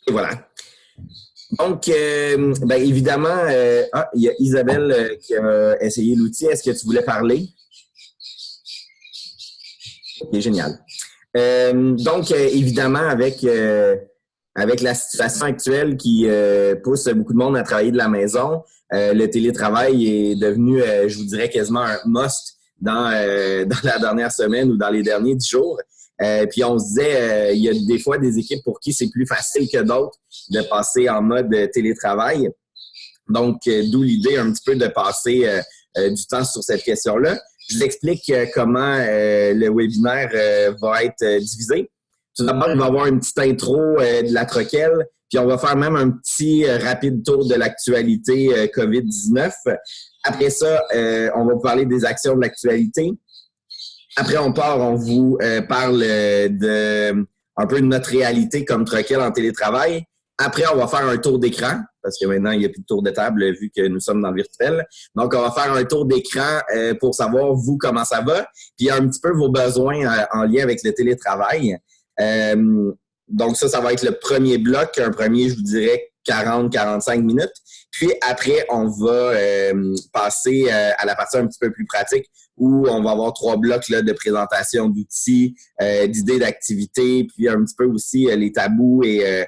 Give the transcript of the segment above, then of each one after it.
Et voilà. Donc, évidemment, il y a Isabelle qui a essayé l'outil. Est-ce que tu voulais parler? Ok, génial. Évidemment, avec la situation actuelle qui pousse beaucoup de monde à travailler de la maison, le télétravail est devenu, je vous dirais, quasiment un must dans la dernière semaine ou dans les derniers 10 jours. Puis on se disait, il y a des fois des équipes pour qui c'est plus facile que d'autres de passer en mode télétravail. Donc, d'où l'idée un petit peu de passer du temps sur cette question-là. Je vous explique comment le webinaire va être divisé. Tout d'abord, il va y avoir une petite intro de la troquelle, puis on va faire même un petit rapide tour de l'actualité COVID-19. Après ça, on va vous parler des actions de l'actualité. Après, on vous parle un peu de notre réalité comme troquelle en télétravail. Après, on va faire un tour d'écran, parce que maintenant, il n'y a plus de tour de table vu que nous sommes dans le virtuel. Donc, on va faire un tour d'écran pour savoir, vous, comment ça va, puis un petit peu vos besoins en lien avec le télétravail. Donc, ça va être le premier bloc. Un premier, je vous dirais, 40-45 minutes. Puis après, on va passer à la partie un petit peu plus pratique où on va avoir 3 blocs là, de présentation d'outils, d'idées d'activités, puis un petit peu aussi les tabous et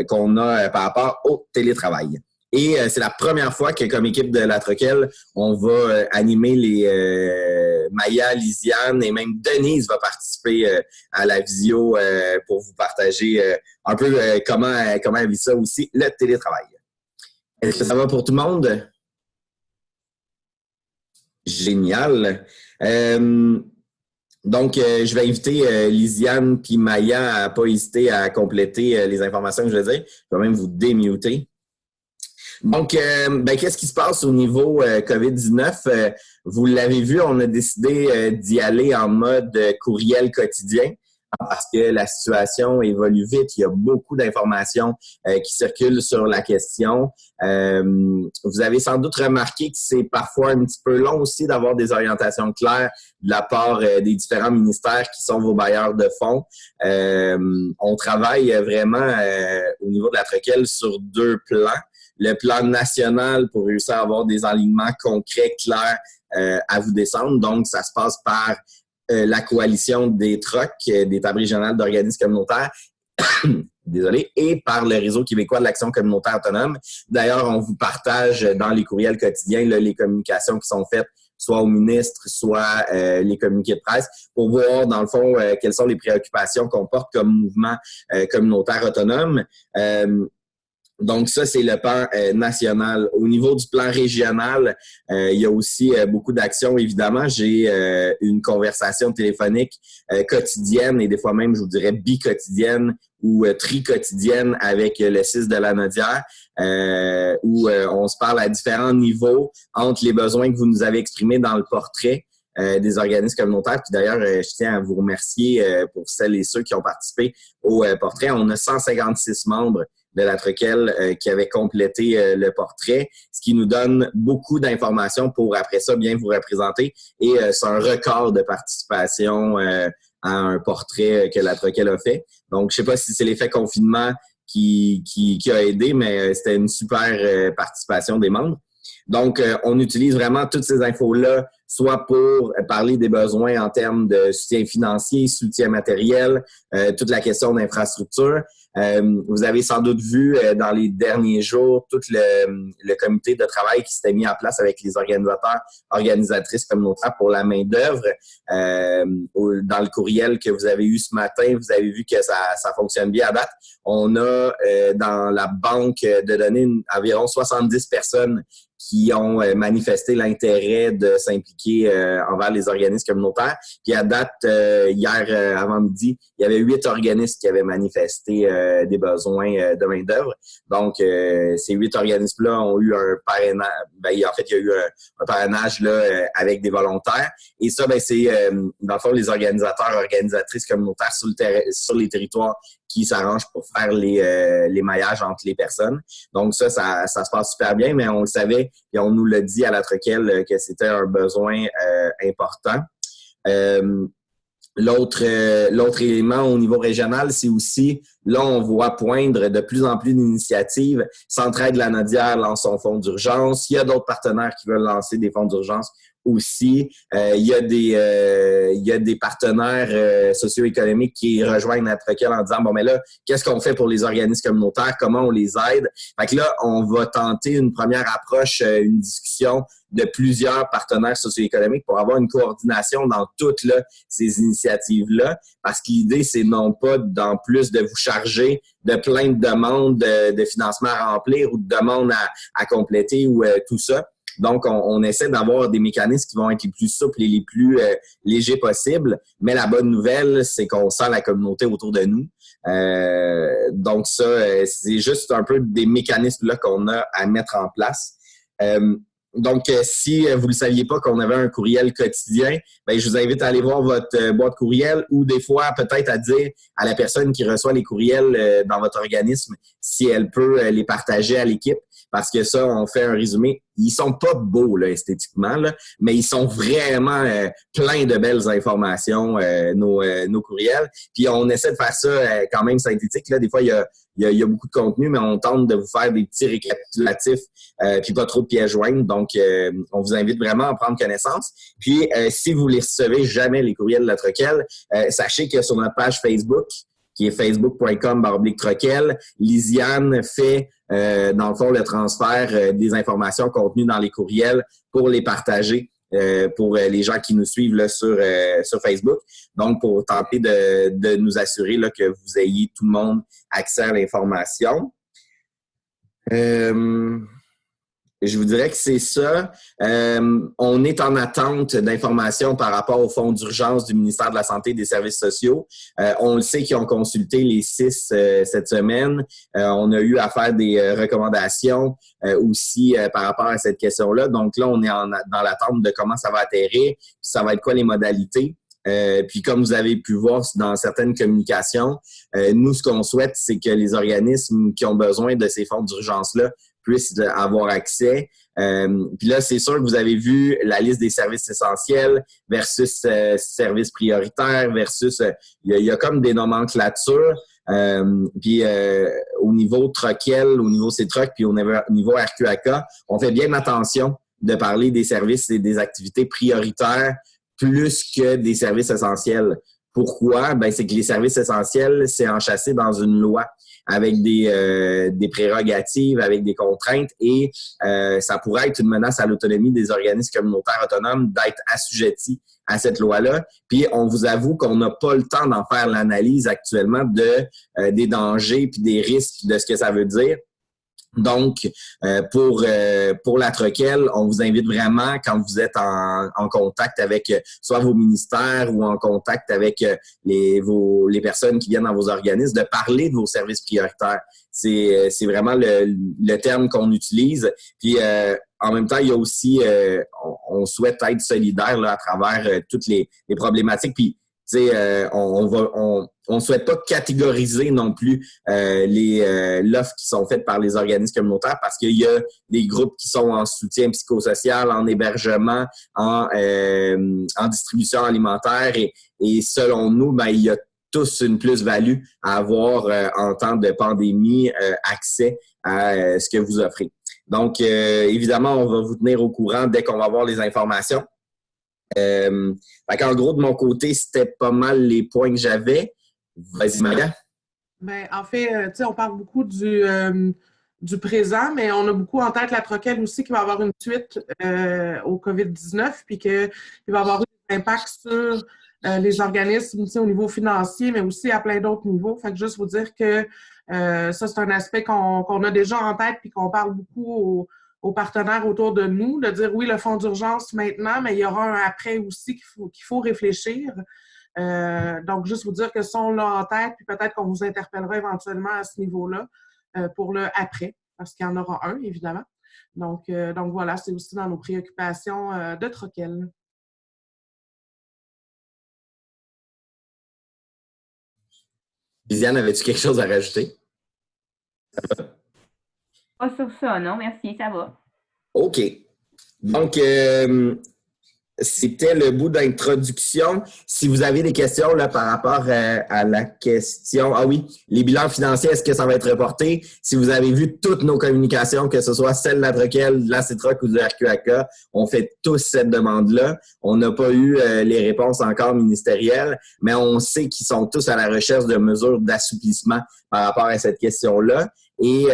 qu'on a par rapport au télétravail. Et c'est la première fois que, comme équipe de la Troquelle, on va animer les Maya, Lisiane et même Denise va participer à la visio pour vous partager un peu comment elle vit ça aussi, le télétravail. Est-ce que ça va pour tout le monde? Génial. Donc, je vais inviter Lisiane puis Maya à ne pas hésiter à compléter les informations que je vais dire. Je vais même vous démuter. Donc, qu'est-ce qui se passe au niveau COVID-19? Vous l'avez vu, on a décidé d'y aller en mode courriel quotidien parce que la situation évolue vite. Il y a beaucoup d'informations qui circulent sur la question. Vous avez sans doute remarqué que c'est parfois un petit peu long aussi d'avoir des orientations claires de la part des différents ministères qui sont vos bailleurs de fonds. On travaille vraiment au niveau de la Troquelle sur 2 plans. Le plan national pour réussir à avoir des alignements concrets, clairs à vous descendre. Donc, ça se passe par la coalition des TROC, des tables régionales d'organismes communautaires, désolé, et par le Réseau québécois de l'action communautaire autonome. D'ailleurs, on vous partage dans les courriels quotidiens là, les communications qui sont faites soit au ministre, soit les communiqués de presse, pour voir, dans le fond, quelles sont les préoccupations qu'on porte comme mouvement communautaire autonome. Donc, ça, c'est le plan national. Au niveau du plan régional, il y a aussi beaucoup d'actions, évidemment. J'ai une conversation téléphonique quotidienne et des fois même, je vous dirais, bi-quotidienne ou tri-quotidienne avec le CIS de la Nodière, où on se parle à différents niveaux entre les besoins que vous nous avez exprimés dans le portrait des organismes communautaires. Puis d'ailleurs, je tiens à vous remercier pour celles et ceux qui ont participé au portrait. On a 156 membres de la Troquelle qui avait complété le portrait, ce qui nous donne beaucoup d'informations pour, après ça, bien vous représenter. Et c'est un record de participation à un portrait que la Troquelle a fait. Donc, je ne sais pas si c'est l'effet confinement qui a aidé, mais c'était une super participation des membres. Donc, on utilise vraiment toutes ces infos-là, soit pour parler des besoins en termes de soutien financier, soutien matériel, toute la question d'infrastructure. Vous avez sans doute vu dans les derniers jours tout le comité de travail qui s'était mis en place avec les organisateurs, organisatrices communautaires pour la main-d'œuvre. Dans le courriel que vous avez eu ce matin, vous avez vu que ça fonctionne bien à date. On a dans la banque de données environ 70 personnes qui ont manifesté l'intérêt de s'impliquer envers les organismes communautaires. Puis à date, hier avant midi, il y avait 8 organismes qui avaient manifesté des besoins de main-d'œuvre. Donc, ces 8 organismes-là ont eu un parrainage. En fait, il y a eu un parrainage là, avec des volontaires. Et ça, c'est dans le fond les organisateurs, organisatrices communautaires sur les territoires qui s'arrangent pour faire les maillages entre les personnes. Donc ça se passe super bien, mais on le savait et on nous l'a dit à la Troquelle que c'était un besoin important. L'autre élément au niveau régional, c'est aussi, là, on voit poindre de plus en plus d'initiatives. Centraide Lanaudière lance son fonds d'urgence. Il y a d'autres partenaires qui veulent lancer des fonds d'urgence aussi. Il y a des partenaires socio-économiques qui rejoignent Natroquel en disant, bon, mais là, qu'est-ce qu'on fait pour les organismes communautaires? Comment on les aide? Fait que là, on va tenter une première approche, une discussion de plusieurs partenaires socio-économiques pour avoir une coordination dans toutes là, ces initiatives-là. Parce que l'idée, c'est non pas d'en plus de vous charger de plein de demandes de financement à remplir ou de demandes à compléter ou tout ça. Donc, on essaie d'avoir des mécanismes qui vont être les plus souples et les plus légers possibles. Mais la bonne nouvelle, c'est qu'on sent la communauté autour de nous. Donc, ça, c'est juste un peu des mécanismes là qu'on a à mettre en place. Donc, si vous ne saviez pas qu'on avait un courriel quotidien, ben, je vous invite à aller voir votre boîte courriel ou des fois peut-être à dire à la personne qui reçoit les courriels dans votre organisme si elle peut les partager à l'équipe. Parce que ça, on fait un résumé. Ils sont pas beaux là, esthétiquement, là, mais ils sont vraiment pleins de belles informations, nos courriels. Puis on essaie de faire ça quand même synthétique. Là. Des fois, il y a beaucoup de contenu, mais on tente de vous faire des petits récapitulatifs puis pas trop de pièges joints. Donc, on vous invite vraiment à prendre connaissance. Puis, si vous les recevez jamais, les courriels de la Troquel, sachez que sur notre page Facebook, qui est facebook.com/Troquel, Lisiane fait, dans le fond, le transfert des informations contenues dans les courriels pour les partager pour les gens qui nous suivent là, sur Facebook. Donc, pour tenter de nous assurer là, que vous ayez tout le monde accès à l'information. Je vous dirais que c'est ça. On est en attente d'informations par rapport au fonds d'urgence du ministère de la Santé et des Services sociaux. On le sait qu'ils ont consulté les 6 cette semaine. On a eu à faire des recommandations aussi par rapport à cette question-là. Donc là, on est dans l'attente de comment ça va atterrir, puis ça va être quoi les modalités. Puis comme vous avez pu voir dans certaines communications, nous, ce qu'on souhaite, c'est que les organismes qui ont besoin de ces fonds d'urgence-là puissent avoir accès. Puis là, c'est sûr que vous avez vu la liste des services essentiels versus services prioritaires versus... il y a comme des nomenclatures. Puis au niveau Troquel, au niveau CETROC, puis au niveau RQAK, on fait bien attention de parler des services et des activités prioritaires plus que des services essentiels. Pourquoi? Ben, c'est que les services essentiels, c'est enchâssé dans une loi avec des prérogatives, avec des contraintes et ça pourrait être une menace à l'autonomie des organismes communautaires autonomes d'être assujettis à cette loi-là. Puis on vous avoue qu'on n'a pas le temps d'en faire l'analyse actuellement des dangers puis des risques de ce que ça veut dire. Donc, pour la Troquel, on vous invite vraiment, quand vous êtes en contact avec soit vos ministères ou en contact avec les personnes qui viennent dans vos organismes, de parler de vos services prioritaires. C'est vraiment le terme qu'on utilise. Puis, en même temps, il y a aussi, on souhaite être solidaire là, à travers toutes les problématiques. Puis, on souhaite pas catégoriser non plus l'offre qui sont faites par les organismes communautaires parce qu'il y a des groupes qui sont en soutien psychosocial, en hébergement, en distribution alimentaire et selon nous, ben, il y a tous une plus-value à avoir en temps de pandémie accès à ce que vous offrez. Donc, évidemment, on va vous tenir au courant dès qu'on va avoir les informations. En gros, de mon côté, c'était pas mal les points que j'avais. Vas-y, Maria. Ben, en fait, on parle beaucoup du présent, mais on a beaucoup en tête la Troquel aussi qui va avoir une suite au COVID-19, puis qu'il va avoir un impact sur les organismes au niveau financier, mais aussi à plein d'autres niveaux. Fait que juste vous dire que ça, c'est un aspect qu'on a déjà en tête, puis qu'on parle beaucoup aux partenaires autour de nous, de dire oui, le fonds d'urgence maintenant, mais il y aura un après aussi qu'il faut réfléchir. Donc, juste vous dire que ça, on l'a en tête, puis peut-être qu'on vous interpellera éventuellement à ce niveau-là pour le après, parce qu'il y en aura un, évidemment. Donc voilà, c'est aussi dans nos préoccupations de Troquel. Lisiane, avais-tu quelque chose à rajouter? Pas sur ça, non, merci, ça va. OK. Donc, c'était le bout d'introduction. Si vous avez des questions là, par rapport à la question, ah oui, les bilans financiers, est-ce que ça va être reporté? Si vous avez vu toutes nos communications, que ce soit celle de la Troquelle, de la CITROC ou de RQAK, on fait tous cette demande-là. On n'a pas eu les réponses encore ministérielles, mais on sait qu'ils sont tous à la recherche de mesures d'assouplissement par rapport à cette question-là. Et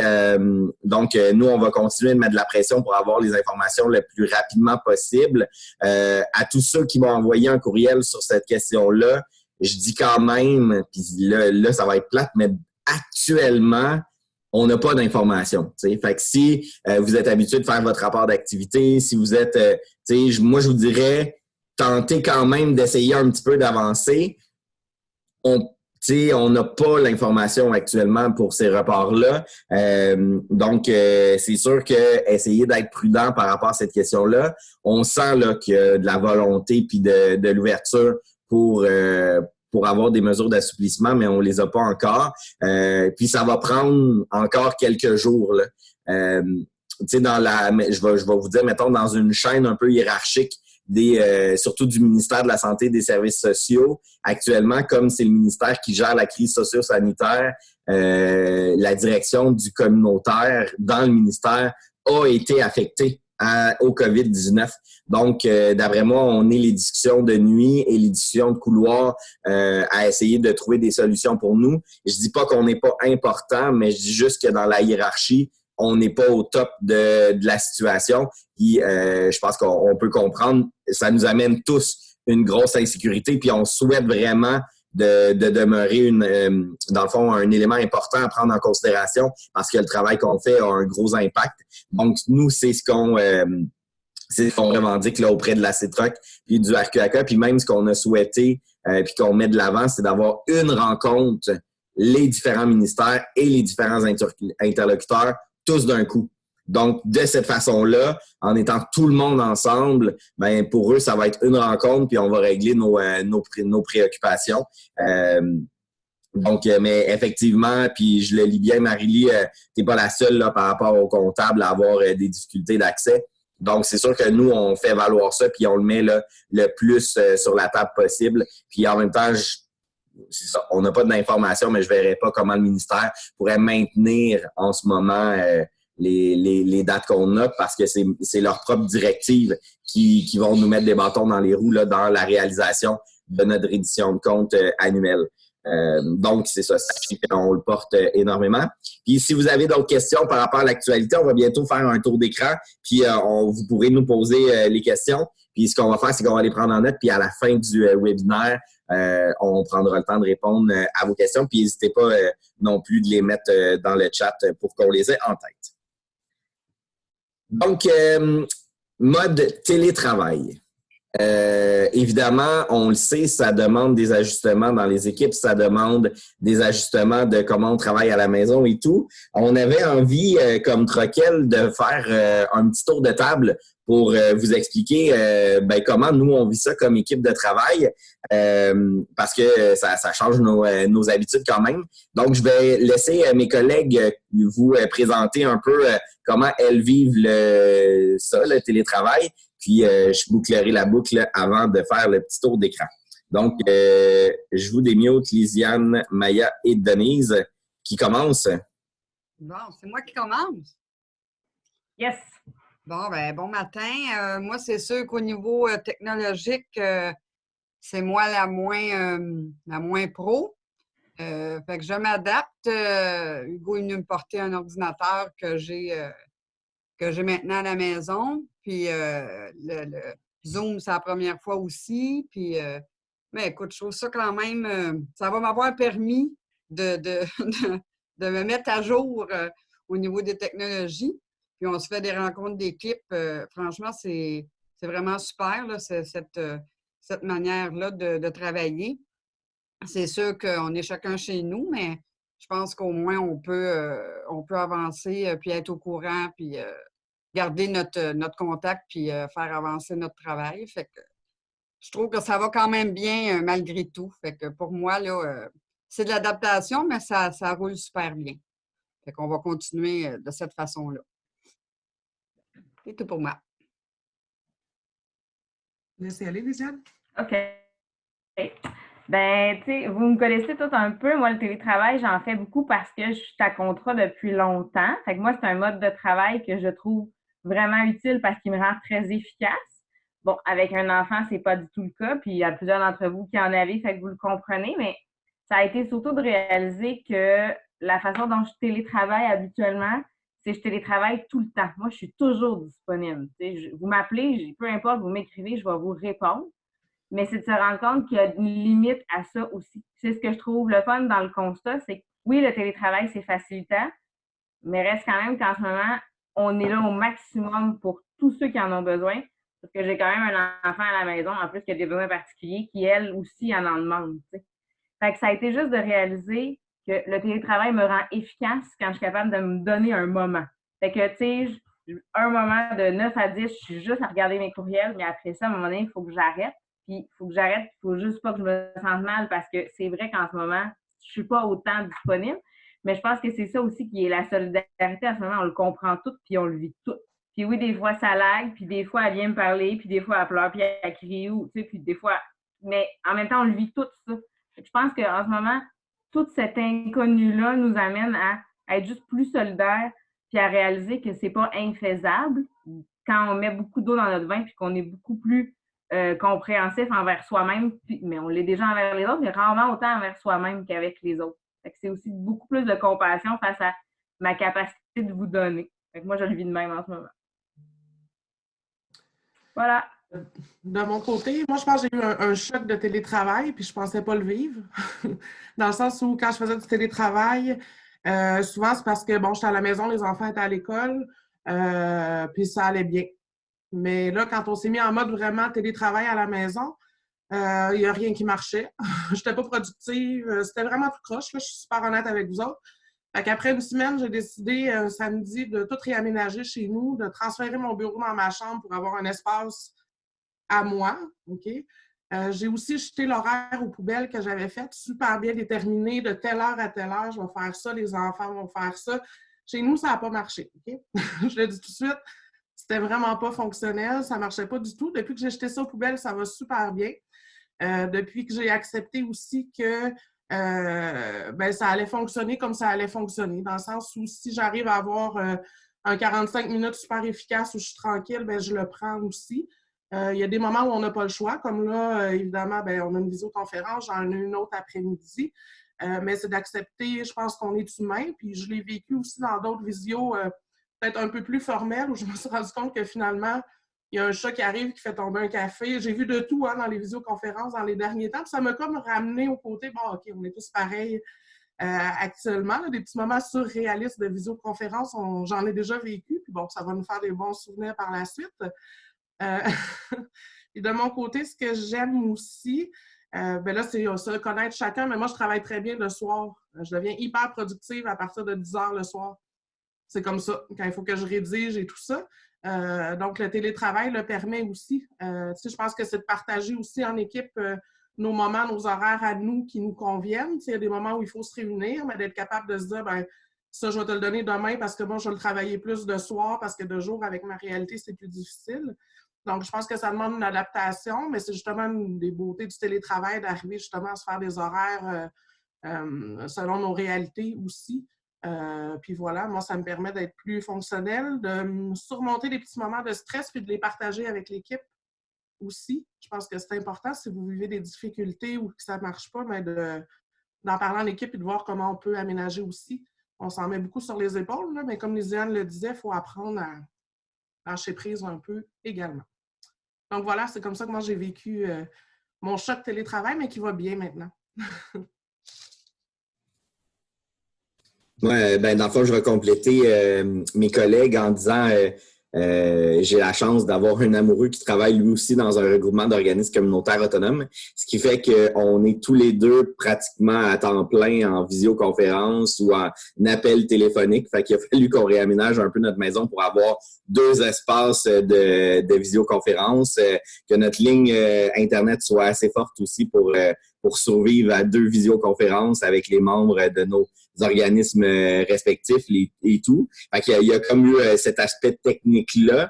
donc, nous, on va continuer de mettre de la pression pour avoir les informations le plus rapidement possible. À tous ceux qui m'ont envoyé un courriel sur cette question-là, je dis quand même, puis là, ça va être plate, mais actuellement, on n'a pas d'informations. Fait que si vous êtes habitué de faire votre rapport d'activité, si vous êtes, moi, je vous dirais, tentez quand même d'essayer un petit peu d'avancer. On n'a pas l'information actuellement pour ces reports-là. Donc, c'est sûr que essayer d'être prudent par rapport à cette question-là. On sent là, qu'il y a de la volonté puis de l'ouverture pour avoir des mesures d'assouplissement, mais on les a pas encore. Puis ça va prendre encore quelques jours. Là. Je vais vous dire, mettons, dans une chaîne un peu hiérarchique, surtout du ministère de la Santé et des Services sociaux. Actuellement, comme c'est le ministère qui gère la crise socio-sanitaire, la direction du communautaire dans le ministère a été affectée au COVID-19. Donc, d'après moi, on est les discussions de nuit et les discussions de couloir à essayer de trouver des solutions pour nous. Je dis pas qu'on n'est pas important, mais je dis juste que dans la hiérarchie, on n'est pas au top de la situation. Puis, je pense qu'on peut comprendre, ça nous amène tous une grosse insécurité, puis on souhaite vraiment de demeurer dans le fond, un élément important à prendre en considération parce que le travail qu'on fait a un gros impact. Donc, nous, c'est ce qu'on revendique là, auprès de la CITROC puis du RQAK, puis même ce qu'on a souhaité puis qu'on met de l'avant, c'est d'avoir une rencontre, les différents ministères et les différents interlocuteurs, tous d'un coup. Donc, de cette façon-là, en étant tout le monde ensemble, ben pour eux, ça va être une rencontre, puis on va régler nos préoccupations. Donc, mais effectivement, puis je le lis bien, Marie-Lie, t'es pas la seule là, par rapport aux comptables à avoir des difficultés d'accès. Donc, c'est sûr que nous, on fait valoir ça, puis on le met là, le plus sur la table possible. Puis en même temps, c'est ça, on n'a pas d'informations, mais je verrais pas comment le ministère pourrait maintenir en ce moment les dates qu'on a parce que c'est leurs propres directives qui vont nous mettre des bâtons dans les roues là, dans la réalisation de notre édition de compte annuelle. Donc, c'est ça, on le porte énormément. Puis, si vous avez d'autres questions par rapport à l'actualité, on va bientôt faire un tour d'écran, puis vous pourrez nous poser les questions. Puis, ce qu'on va faire, c'est qu'on va les prendre en note, puis à la fin du webinaire, on prendra le temps de répondre à vos questions. Puis, n'hésitez pas non plus de les mettre dans le chat pour qu'on les ait en tête. Donc, mode télétravail. Évidemment, on le sait, ça demande des ajustements dans les équipes, ça demande des ajustements de comment on travaille à la maison et tout. On avait envie, comme Troquel, de faire un petit tour de table pour vous expliquer comment nous, on vit ça comme équipe de travail, parce que ça change nos habitudes quand même. Donc, je vais laisser mes collègues vous présenter un peu comment elles vivent le télétravail. Puis, je bouclerai la boucle avant de faire le petit tour d'écran. Donc, je vous démute Lisiane, Maya et Denise qui commencent. Bon, c'est moi qui commence. Yes. Bon, ben, bon matin. Moi, c'est sûr qu'au niveau technologique, c'est moi la moins pro. Fait que je m'adapte. Hugo est venu me porter un ordinateur que j'ai maintenant à la maison. Puis le Zoom, c'est la première fois aussi. Puis, mais écoute, je trouve ça quand même, ça va m'avoir permis de me mettre à jour au niveau des technologies. Puis on se fait des rencontres d'équipe. Franchement, c'est vraiment super, là, cette manière-là de travailler. C'est sûr qu'on est chacun chez nous, mais je pense qu'au moins on peut avancer puis être au courant puis garder notre contact puis faire avancer notre travail. Fait que je trouve que ça va quand même bien malgré tout. Fait que pour moi, là, c'est de l'adaptation, mais ça roule super bien. Fait qu'on va continuer de cette façon-là. C'est tout pour moi. Laissez aller, Lisiane. OK. Ben, tu sais, vous me connaissez tous un peu. Moi, le télétravail, j'en fais beaucoup parce que je suis à contrat depuis longtemps. Fait que moi, c'est un mode de travail que je trouve vraiment utile parce qu'il me rend très efficace. Bon, avec un enfant, c'est pas du tout le cas. Puis il y a plusieurs d'entre vous qui en avez, fait que vous le comprenez. Mais ça a été surtout de réaliser que la façon dont je télétravaille habituellement, c'est que je télétravaille tout le temps. Moi, je suis toujours disponible. Tu sais, vous m'appelez, peu importe, vous m'écrivez, je vais vous répondre. Mais c'est de se rendre compte qu'il y a une limite à ça aussi. C'est ce que je trouve le fun dans le constat, c'est que oui, le télétravail, c'est facilitant, mais reste quand même qu'en ce moment, on est là au maximum pour tous ceux qui en ont besoin. Parce que j'ai quand même un enfant à la maison, en plus qui a des besoins particuliers, qui, elle aussi, en demande. Tu sais. Fait que ça a été juste de réaliser que le télétravail me rend efficace quand je suis capable de me donner un moment. Fait que, tu sais, un moment de 9 à 10, je suis juste à regarder mes courriels, mais après ça, à un moment donné, il faut que j'arrête. Puis, il faut que j'arrête, il faut juste pas que je me sente mal parce que c'est vrai qu'en ce moment, je suis pas autant disponible. Mais je pense que c'est ça aussi qui est la solidarité. À ce moment, on le comprend tout, puis on le vit tout. Puis oui, des fois, ça lag, puis des fois, elle vient me parler, puis des fois, elle pleure, puis elle crie, ou, tu sais, puis des fois... Mais en même temps, on le vit tout, ça. Je pense qu'en ce moment, tout cet inconnu-là nous amène à être juste plus solidaires, puis à réaliser que c'est pas infaisable quand on met beaucoup d'eau dans notre vin, puis qu'on est beaucoup plus compréhensif envers soi-même, mais on l'est déjà envers les autres, mais rarement autant envers soi-même qu'avec les autres. C'est aussi beaucoup plus de compassion face à ma capacité de vous donner. Fait que moi, je le vis de même en ce moment. Voilà. De mon côté, moi, je pense que j'ai eu un choc de télétravail, puis je ne pensais pas le vivre. Dans le sens où, quand je faisais du télétravail, souvent, c'est parce que, bon, j'étais à la maison, les enfants étaient à l'école, puis ça allait bien. Mais là, quand on s'est mis en mode vraiment télétravail à la maison, il n'y a rien qui marchait. Je n'étais pas productive. C'était vraiment tout croche. Là, je suis super honnête avec vous autres. Fait qu'après une semaine, j'ai décidé samedi de tout réaménager chez nous, de transférer mon bureau dans ma chambre pour avoir un espace à moi. OK? J'ai aussi jeté l'horaire aux poubelles que j'avais fait, super bien déterminé, de telle heure à telle heure, je vais faire ça, les enfants vont faire ça. Chez nous, ça n'a pas marché. OK? Je le dis tout de suite. C'était vraiment pas fonctionnel, ça marchait pas du tout. Depuis que j'ai jeté ça aux poubelles, ça va super bien. Depuis que j'ai accepté aussi que ça allait fonctionner comme ça allait fonctionner, dans le sens où si j'arrive à avoir un 45 minutes super efficace où je suis tranquille, ben, je le prends aussi. Il y a des moments où on n'a pas le choix, comme là, évidemment, ben, on a une visioconférence, j'en ai une autre après-midi. Mais c'est d'accepter, je pense qu'on est humain, puis je l'ai vécu aussi dans d'autres visios peut-être un peu plus formel, où je me suis rendu compte que finalement, il y a un chat qui arrive, qui fait tomber un café. J'ai vu de tout dans les visioconférences dans les derniers temps. Puis ça m'a comme ramené au côté, bon, OK, on est tous pareils actuellement. Là, des petits moments surréalistes de visioconférence, j'en ai déjà vécu. Puis bon, ça va nous faire des bons souvenirs par la suite. Et de mon côté, ce que j'aime aussi, là, c'est se connaître chacun. Mais moi, je travaille très bien le soir. Je deviens hyper productive à partir de 10 heures le soir. C'est comme ça, quand il faut que je rédige et tout ça. Donc, le télétravail le permet aussi. Je pense que c'est de partager aussi en équipe nos moments, nos horaires à nous qui nous conviennent. Il y a des moments où il faut se réunir, mais d'être capable de se dire, ben ça, je vais te le donner demain parce que moi, je vais le travailler plus de soir parce que de jour, avec ma réalité, c'est plus difficile. Donc, je pense que ça demande une adaptation, mais c'est justement une des beautés du télétravail d'arriver justement à se faire des horaires selon nos réalités aussi. Puis voilà, moi, ça me permet d'être plus fonctionnel, de surmonter des petits moments de stress puis de les partager avec l'équipe aussi. Je pense que c'est important si vous vivez des difficultés ou que ça ne marche pas, mais d'en parler en équipe et de voir comment on peut aménager aussi. On s'en met beaucoup sur les épaules, là, mais comme Lisiane le disait, il faut apprendre à lâcher prise un peu également. Donc voilà, c'est comme ça que moi j'ai vécu mon choc télétravail, mais qui va bien maintenant. Moi, dans le fond, je vais compléter mes collègues en disant j'ai la chance d'avoir un amoureux qui travaille lui aussi dans un regroupement d'organismes communautaires autonomes, ce qui fait qu'on est tous les deux pratiquement à temps plein en visioconférence ou en appel téléphonique. Fait qu'il a fallu qu'on réaménage un peu notre maison pour avoir 2 espaces de visioconférence, que notre ligne Internet soit assez forte aussi pour survivre à 2 visioconférences avec les membres de organismes respectifs et tout. Fait qu'il y a comme eu cet aspect technique-là.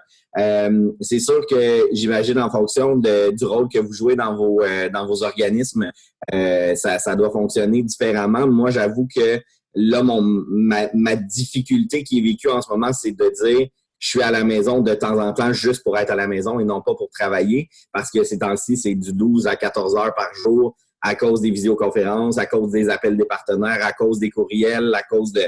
C'est sûr que j'imagine en fonction du rôle que vous jouez dans vos organismes, ça doit fonctionner différemment. Moi, j'avoue que là, ma difficulté qui est vécue en ce moment, c'est de dire je suis à la maison de temps en temps juste pour être à la maison et non pas pour travailler, parce que ces temps-ci, c'est du 12 à 14 heures par jour à cause des visioconférences, à cause des appels des partenaires, à cause des courriels, à cause de...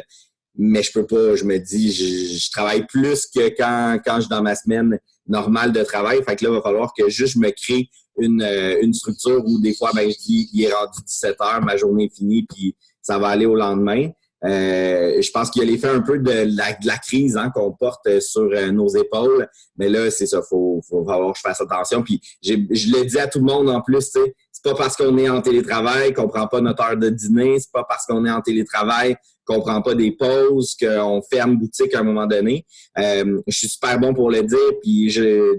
Mais je peux pas, je me dis, je travaille plus que quand je suis dans ma semaine normale de travail. Fait que là, il va falloir que juste je me crée une structure où des fois, ben je dis, il est rendu 17 heures, ma journée est finie, puis ça va aller au lendemain. Je pense qu'il y a l'effet un peu de la crise qu'on porte sur nos épaules. Mais là, c'est ça, faut falloir que je fasse attention. Puis je le dis à tout le monde en plus, tu sais, c'est pas parce qu'on est en télétravail qu'on prend pas notre heure de dîner, c'est pas parce qu'on est en télétravail qu'on prend pas des pauses, qu'on ferme boutique à un moment donné. Je suis super bon pour le dire, puis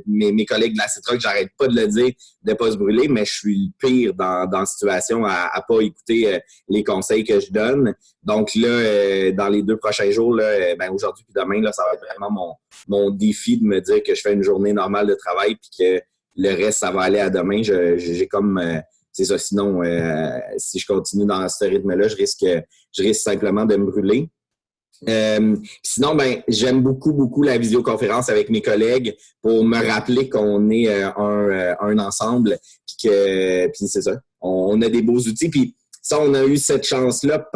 mes collègues de la CITROC, j'arrête pas de le dire, de pas se brûler, mais je suis le pire dans la situation à pas écouter les conseils que je donne. Donc là, dans les 2 prochains jours, là, ben aujourd'hui puis demain, là, ça va être vraiment mon défi de me dire que je fais une journée normale de travail puis que le reste, ça va aller à demain. J'ai comme... c'est ça, sinon, si je continue dans ce rythme-là, je risque simplement de me brûler. Sinon, ben, j'aime beaucoup la visioconférence avec mes collègues pour me rappeler qu'on est un ensemble, puis c'est ça. On a des beaux outils, puis ça, on a eu cette chance-là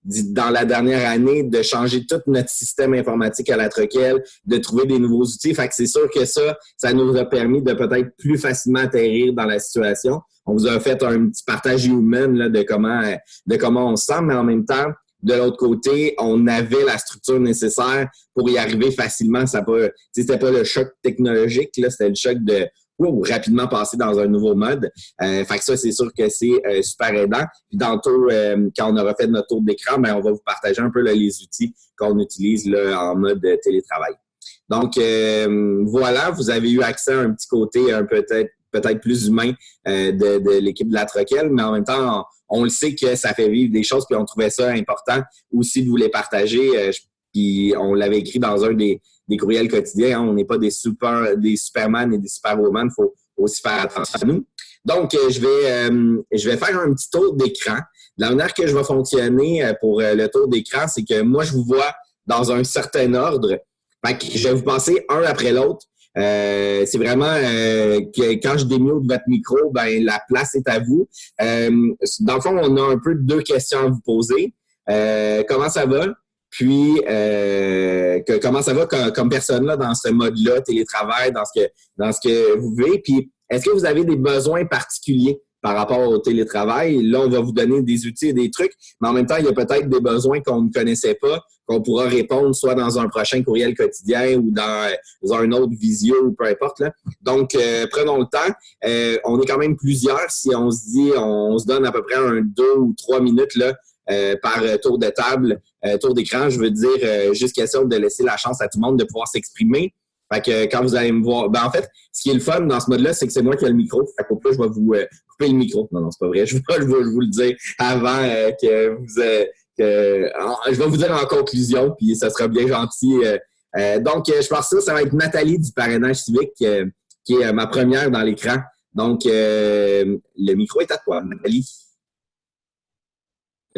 dans la dernière année de changer tout notre système informatique à la Troquelle, de trouver des nouveaux outils. Fait que c'est sûr que ça nous a permis de peut-être plus facilement atterrir dans la situation. On vous a fait un petit partage humain là, de comment on se sent, mais en même temps, de l'autre côté, on avait la structure nécessaire pour y arriver facilement. C'était pas le choc technologique, là, c'était le choc de rapidement passer dans un nouveau mode. Fait que ça, c'est sûr que c'est super aidant. Puis tantôt, quand on aura fait notre tour d'écran, ben, on va vous partager un peu là, les outils qu'on utilise là, en mode télétravail. Donc, voilà, vous avez eu accès à un petit côté peut-être plus humain de l'équipe de la Troquelle, mais en même temps, on le sait que ça fait vivre des choses, puis on trouvait ça important aussi de vous les partager. Puis on l'avait écrit dans un des courriels quotidiens. On n'est pas des Superman et des Superwoman. Il faut aussi faire attention à nous. Donc, je vais faire un petit tour d'écran. La manière que je vais fonctionner pour le tour d'écran, c'est que moi, je vous vois dans un certain ordre. Fait que je vais vous passer un après l'autre. C'est vraiment que quand je démute votre micro, ben la place est à vous. Dans le fond, on a un peu 2 questions à vous poser. Comment ça va? Puis, comment ça va comme personne là dans ce mode-là, télétravail, dans ce que vous vivez? Puis, est-ce que vous avez des besoins particuliers par rapport au télétravail? Là, on va vous donner des outils et des trucs, mais en même temps, il y a peut-être des besoins qu'on ne connaissait pas, qu'on pourra répondre soit dans un prochain courriel quotidien ou dans un autre visio ou peu importe. Là. Donc, prenons le temps. On est quand même plusieurs. Si on se dit, on se donne à peu près 2 ou 3 minutes là, par tour de table, tour d'écran, je veux dire, juste question de laisser la chance à tout le monde de pouvoir s'exprimer. Fait que quand vous allez me voir... Ben en fait, ce qui est le fun dans ce mode-là, c'est que c'est moi qui ai le micro. Fait qu'au plus, je vais vous couper le micro. Non, c'est pas vrai. Je vais vous le dire avant que vous... je vais vous dire en conclusion, puis ça sera bien gentil. Donc, je pense que ça va être Nathalie du parrainage civique, qui est ma première dans l'écran. Donc, le micro est à toi, Nathalie.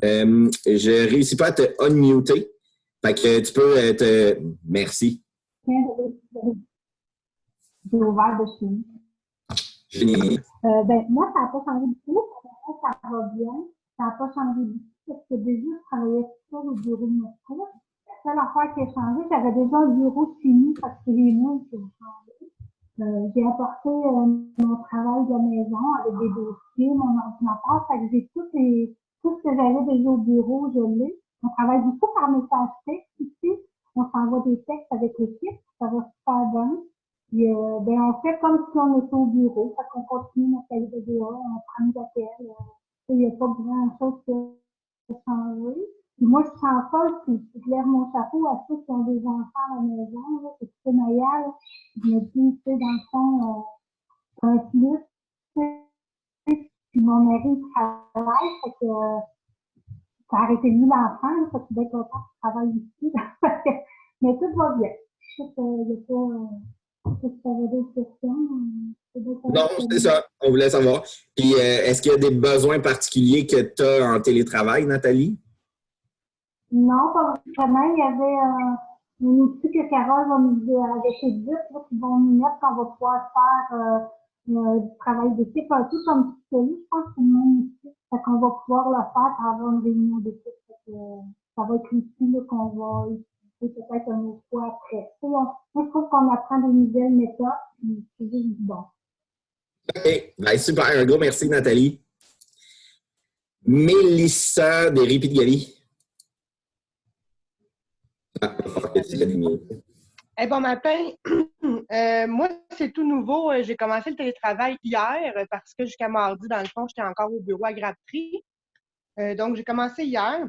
Je réussis pas à te unmuter. Fait que tu peux te... Merci. J'ai ouvert de chez nous. Génial. Moi, ça n'a pas changé du tout. Ça va bien. Ça n'a pas changé du tout parce que déjà, je travaillais sur le bureau de notre cours. La seule affaire qui a changé, j'avais déjà un bureau chez nous parce que les murs qui ont changé. J'ai apporté mon travail de la maison avec des dossiers, mon ordinateur. Fait que j'ai tout ce que j'avais déjà au bureau, je l'ai. On travaille beaucoup par message texte ici. On s'envoie des textes avec l'équipe. Ça va super bien. Puis, on fait comme si on était au bureau. Fait qu'on continue notre LVDA, on prend des appels. Il n'y a pas grand-chose qui a changé. Puis moi, je sens pas, je lève mon chapeau à ceux qui ont des enfants à la maison. Là, c'est tout Maya. Je me dis, tu sais, dans le fond, un plus. Puis mon mari travaille, fait que ça a arrêté lui l'enfant, là, fait que je suis bien contente qu'il travaille ici. Mais tout va bien. Je sais qu'il n'y a pas, si tu avais d'autres questions. Non, c'est ça. On voulait savoir. Puis, est-ce qu'il y a des besoins particuliers que tu as en télétravail, Nathalie? Non, pas vraiment. Il y avait un outil que Carole va nous avec Edith, là, qui vont nous mettre qu'on va pouvoir faire du travail d'équipe, un peu comme tu fais, je pense que c'est le même outil. Fait qu'on va pouvoir le faire pour avoir une réunion d'équipe. Ça va être l'outil là, qu'on va utiliser peut-être une autre fois après. Moi, je trouve qu'on apprend des nouvelles méthodes, puis c'est juste bon. OK. Ben, super. Un gros merci, Nathalie. Mélissa des Répits de Galie. Bon matin. Moi, c'est tout nouveau. J'ai commencé le télétravail hier parce que jusqu'à mardi, dans le fond, j'étais encore au bureau à Grapperie. Donc, j'ai commencé hier.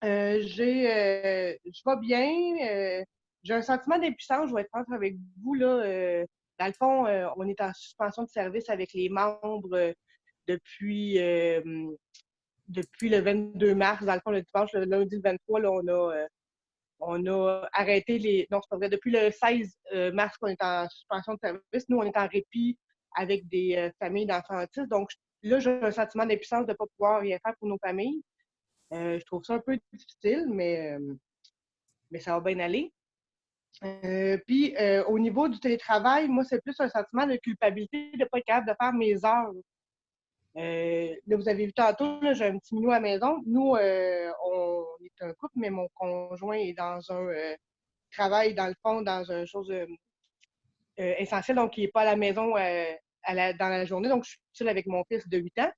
Je vais bien. J'ai un sentiment d'impuissance, je vais être franche avec vous. Là, dans le fond, on est en suspension de service avec les membres depuis le 22 mars. Dans le fond, le dimanche, le lundi le 23, là, on a arrêté les. Non, c'est pas vrai. Depuis le 16 mars qu'on est en suspension de service, nous, on est en répit avec des familles d'enfants autistes. Donc, là, j'ai un sentiment d'impuissance de ne pas pouvoir rien faire pour nos familles. Je trouve ça un peu difficile, mais ça va bien aller. Puis, au niveau du télétravail, moi, c'est plus un sentiment de culpabilité de ne pas être capable de faire mes heures. Là, vous avez vu tantôt, là, j'ai un petit minou à la maison. Nous, on est un couple, mais mon conjoint est dans un travail, dans le fond, dans une chose essentielle, donc il n'est pas à la maison dans la journée. Donc, je suis seule avec mon fils de 8 ans.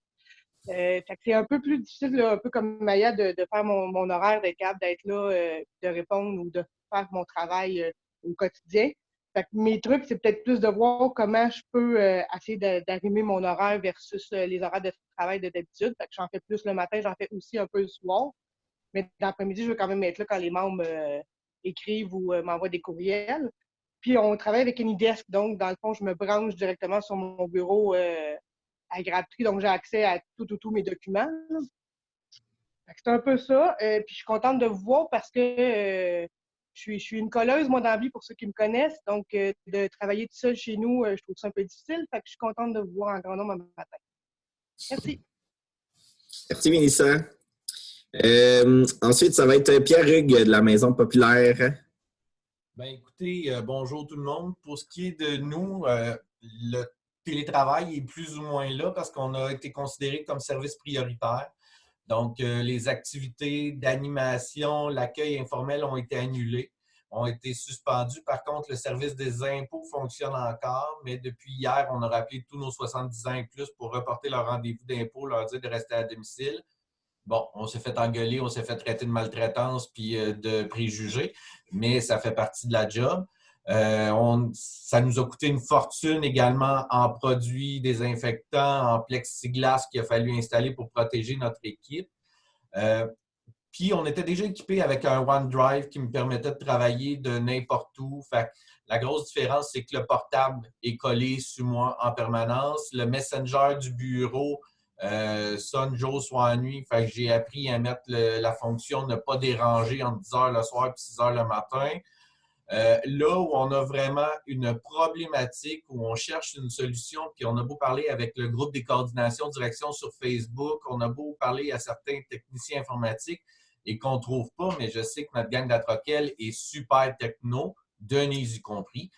Fait que c'est un peu plus difficile, là, un peu comme Maya, de faire mon horaire, d'être capable d'être là, de répondre ou de faire mon travail au quotidien. Fait que mes trucs, c'est peut-être plus de voir comment je peux essayer d'arrimer mon horaire versus les horaires de travail d'habitude. Fait que j'en fais plus le matin, j'en fais aussi un peu le soir. Mais l'après-midi, je veux quand même être là quand les membres écrivent ou m'envoient des courriels. Puis on travaille avec AnyDesk, donc dans le fond, je me branche directement sur mon bureau à Grapperie, donc j'ai accès à tous mes documents. C'est un peu ça. Puis je suis contente de vous voir parce que je suis une colleuse, moi, dans la vie, pour ceux qui me connaissent. Donc, de travailler tout seul chez nous, je trouve ça un peu difficile. Fait que je suis contente de vous voir en grand nombre ce matin. Merci. Merci, Mélissa. Ensuite, ça va être Pierre Hugues de la Maison Populaire. Bien, écoutez, bonjour tout le monde. Pour ce qui est de nous, le télétravail est plus ou moins là parce qu'on a été considéré comme service prioritaire. Donc, les activités d'animation, l'accueil informel ont été annulés, ont été suspendus. Par contre, le service des impôts fonctionne encore, mais depuis hier, on a rappelé tous nos 70 ans et plus pour reporter leur rendez-vous d'impôt, leur dire de rester à domicile. Bon, on s'est fait engueuler, on s'est fait traiter de maltraitance puis de préjugés, mais ça fait partie de la job. Ça nous a coûté une fortune également en produits désinfectants, en plexiglas qu'il a fallu installer pour protéger notre équipe. Puis, on était déjà équipé avec un OneDrive qui me permettait de travailler de n'importe où. Fait que la grosse différence, c'est que le portable est collé sur moi en permanence. Le Messenger du bureau sonne jour, soir, nuit. Fait que j'ai appris à mettre la fonction ne pas déranger entre 10 h le soir et 6 h le matin. Là où on a vraiment une problématique, où on cherche une solution, puis on a beau parler avec le groupe des coordinations direction sur Facebook, on a beau parler à certains techniciens informatiques et qu'on ne trouve pas, mais je sais que notre gang d'Atroquel est super techno, Denise y compris.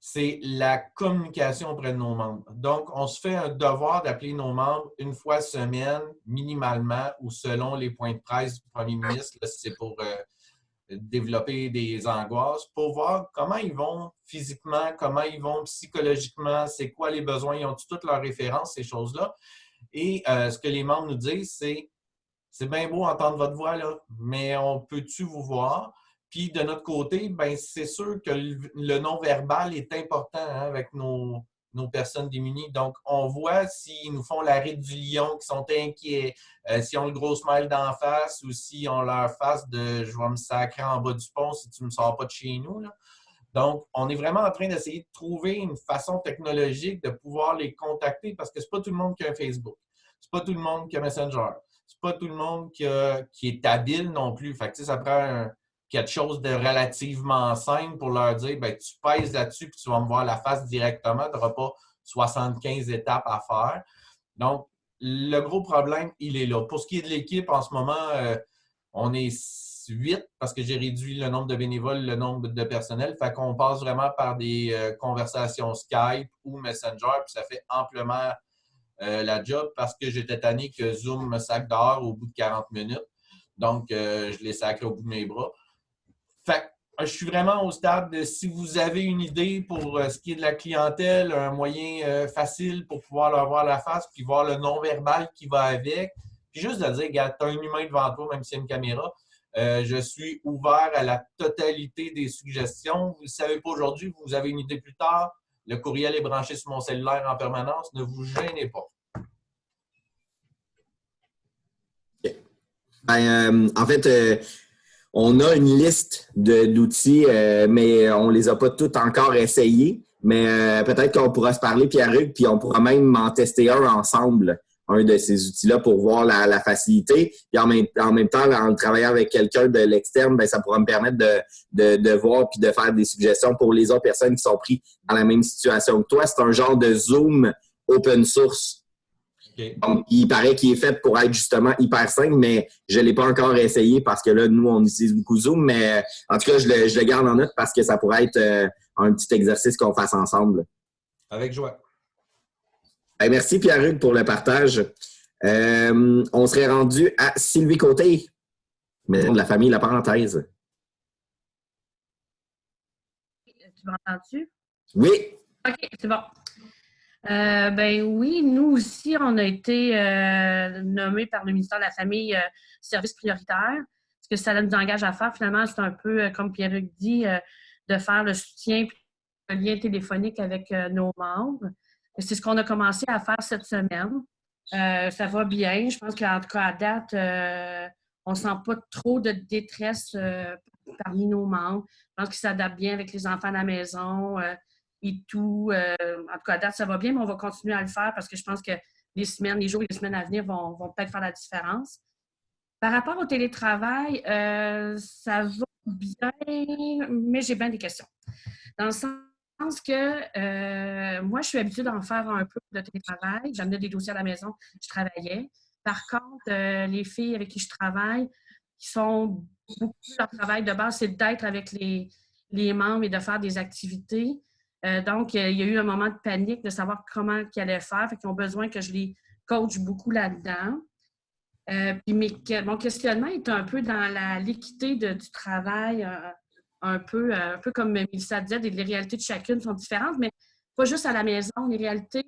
C'est la communication auprès de nos membres. Donc, on se fait un devoir d'appeler nos membres une fois semaine, minimalement, ou selon les points de presse du premier ministre, là, c'est pour développer des angoisses, pour voir comment ils vont physiquement, comment ils vont psychologiquement, c'est quoi les besoins, ils ont toutes leurs références, ces choses-là. Et ce que les membres nous disent, c'est bien beau entendre votre voix, là, mais on peut-tu vous voir? Puis de notre côté, ben c'est sûr que le non-verbal est important hein, avec nos personnes démunies. Donc, on voit s'ils nous font l'arrêt du lion, qui sont inquiets, s'ils ont le gros smile d'en face ou s'ils ont leur face de « je vais me sacrer en bas du pont si tu ne me sors pas de chez nous ». Donc, on est vraiment en train d'essayer de trouver une façon technologique de pouvoir les contacter parce que ce n'est pas tout le monde qui a un Facebook. Ce n'est pas tout le monde qui a Messenger. Ce n'est pas tout le monde qui est habile non plus. Fait que, ça prend quelque chose de relativement simple pour leur dire, ben, tu pèses là-dessus puis tu vas me voir la face directement. Tu n'auras pas 75 étapes à faire. Donc, le gros problème, il est là. Pour ce qui est de l'équipe, en ce moment, on est 8 parce que j'ai réduit le nombre de bénévoles, le nombre de personnel. Fait qu'on passe vraiment par des conversations Skype ou Messenger, puis ça fait amplement la job parce que j'étais tanné que Zoom me sac dehors au bout de 40 minutes. Donc, je l'ai sacré au bout de mes bras. Fait que je suis vraiment au stade de si vous avez une idée pour ce qui est de la clientèle, un moyen facile pour pouvoir leur voir la face puis voir le non-verbal qui va avec. Puis juste de dire, regarde, tu as un humain devant toi, même s'il y a une caméra. Je suis ouvert à la totalité des suggestions. Vous ne le savez pas aujourd'hui, vous avez une idée plus tard. Le courriel est branché sur mon cellulaire en permanence. Ne vous gênez pas. En fait, on a une liste d'outils, mais on ne les a pas tous encore essayés. Mais peut-être qu'on pourra se parler, Pierre-Hugues, puis on pourra même en tester un ensemble, un de ces outils-là, pour voir la facilité. Puis en même temps, en travaillant avec quelqu'un de l'externe, ben, ça pourra me permettre de voir puis de faire des suggestions pour les autres personnes qui sont prises dans la même situation que toi. C'est un genre de Zoom open source. Okay. Donc, il paraît qu'il est fait pour être justement hyper simple, mais je ne l'ai pas encore essayé parce que là, nous, on utilise beaucoup Zoom. Mais en tout cas, je le garde en note parce que ça pourrait être un petit exercice qu'on fasse ensemble. Avec joie. Ben, merci Pierre-Hugues pour le partage. On serait rendu à Sylvie Côté, maison de la famille La Parenthèse. Tu m'entends-tu? Oui. OK, c'est bon. Ben oui, nous aussi, on a été nommés par le ministère de la Famille service prioritaire. Ce que ça nous engage à faire, finalement, c'est un peu, comme Pierre-Hugues dit, de faire le soutien et le lien téléphonique avec nos membres. C'est ce qu'on a commencé à faire cette semaine. Ça va bien. Je pense qu'en tout cas, à date, on ne sent pas trop de détresse parmi nos membres. Je pense qu'ils s'adaptent bien avec les enfants à la maison et tout. En tout cas, à date, ça va bien, mais on va continuer à le faire parce que je pense que les jours et les semaines à venir vont peut-être faire la différence. Par rapport au télétravail, ça va bien, mais j'ai bien des questions. Dans le sens que moi, je suis habituée d'en faire un peu de télétravail. J'amenais des dossiers à la maison, je travaillais. Par contre, les filles avec qui je travaille, qui sont beaucoup, leur travail de base, c'est d'être avec les membres et de faire des activités. Donc, il y a eu un moment de panique de savoir comment ils allaient faire. Fait qu'ils ont besoin que je les coach beaucoup là-dedans. Puis mon questionnement est un peu dans l'équité du travail, un peu comme Mélissa disait, les réalités de chacune sont différentes, mais pas juste à la maison, les réalités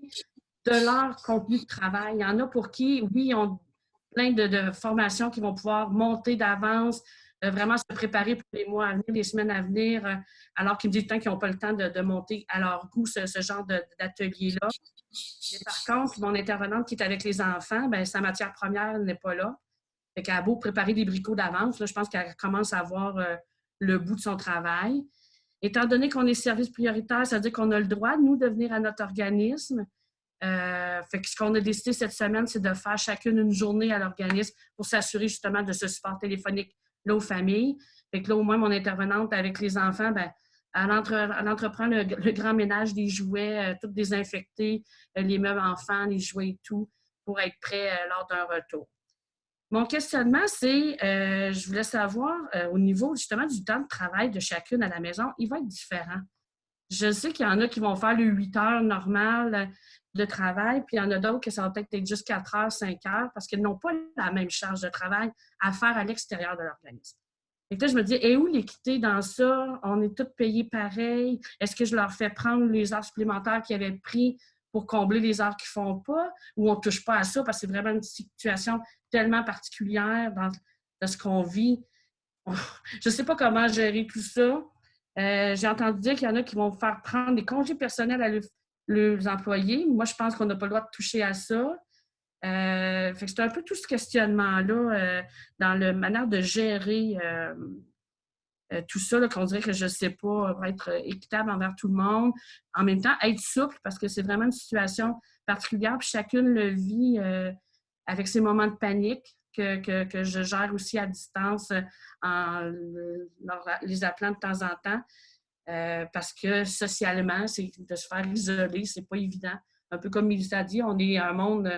de leur contenu de travail. Il y en a pour qui, oui, ils ont plein de formations qui vont pouvoir monter d'avance, vraiment se préparer pour les mois à venir, les semaines à venir, alors qu'ils me disent qu'ils n'ont pas le temps de monter à leur goût ce genre d'atelier-là. Mais par contre, mon intervenante qui est avec les enfants, bien, sa matière première n'est pas là. Fait qu'elle a beau préparer des bricots d'avance, là, je pense qu'elle commence à voir le bout de son travail. Étant donné qu'on est service prioritaire, ça veut dire qu'on a le droit, nous, de venir à notre organisme. Fait que ce qu'on a décidé cette semaine, c'est de faire chacune une journée à l'organisme pour s'assurer justement de ce support téléphonique là aux familles. Fait que là, au moins, mon intervenante avec les enfants, bien, elle entreprend le grand ménage des jouets, tout désinfecter, les meubles enfants, les jouets et tout, pour être prêt lors d'un retour. Mon questionnement, c'est, je voulais savoir, au niveau justement du temps de travail de chacune à la maison, il va être différent. Je sais qu'il y en a qui vont faire le 8 heures normal de travail, puis il y en a d'autres que ça va peut-être être juste 4 heures, 5 heures, parce qu'ils n'ont pas la même charge de travail à faire à l'extérieur de l'organisme. Et là, je me dis, et où l'équité dans ça? On est tous payés pareil. Est-ce que je leur fais prendre les heures supplémentaires qu'ils avaient pris pour combler les heures qu'ils ne font pas? Ou on ne touche pas à ça parce que c'est vraiment une situation tellement particulière dans ce qu'on vit? Je ne sais pas comment gérer tout ça. J'ai entendu dire qu'il y en a qui vont faire prendre des congés personnels à leurs employés. Moi, je pense qu'on n'a pas le droit de toucher à ça. Fait que c'est un peu tout ce questionnement-là dans la manière de gérer tout ça, là, qu'on dirait que je ne sais pas, va être équitable envers tout le monde. En même temps, être souple, parce que c'est vraiment une situation particulière, puis chacune le vit avec ses moments de panique. que je gère aussi à distance en les appelant de temps en temps. Parce que socialement, c'est de se faire isoler, c'est pas évident. Un peu comme Mélissa a dit, on est un monde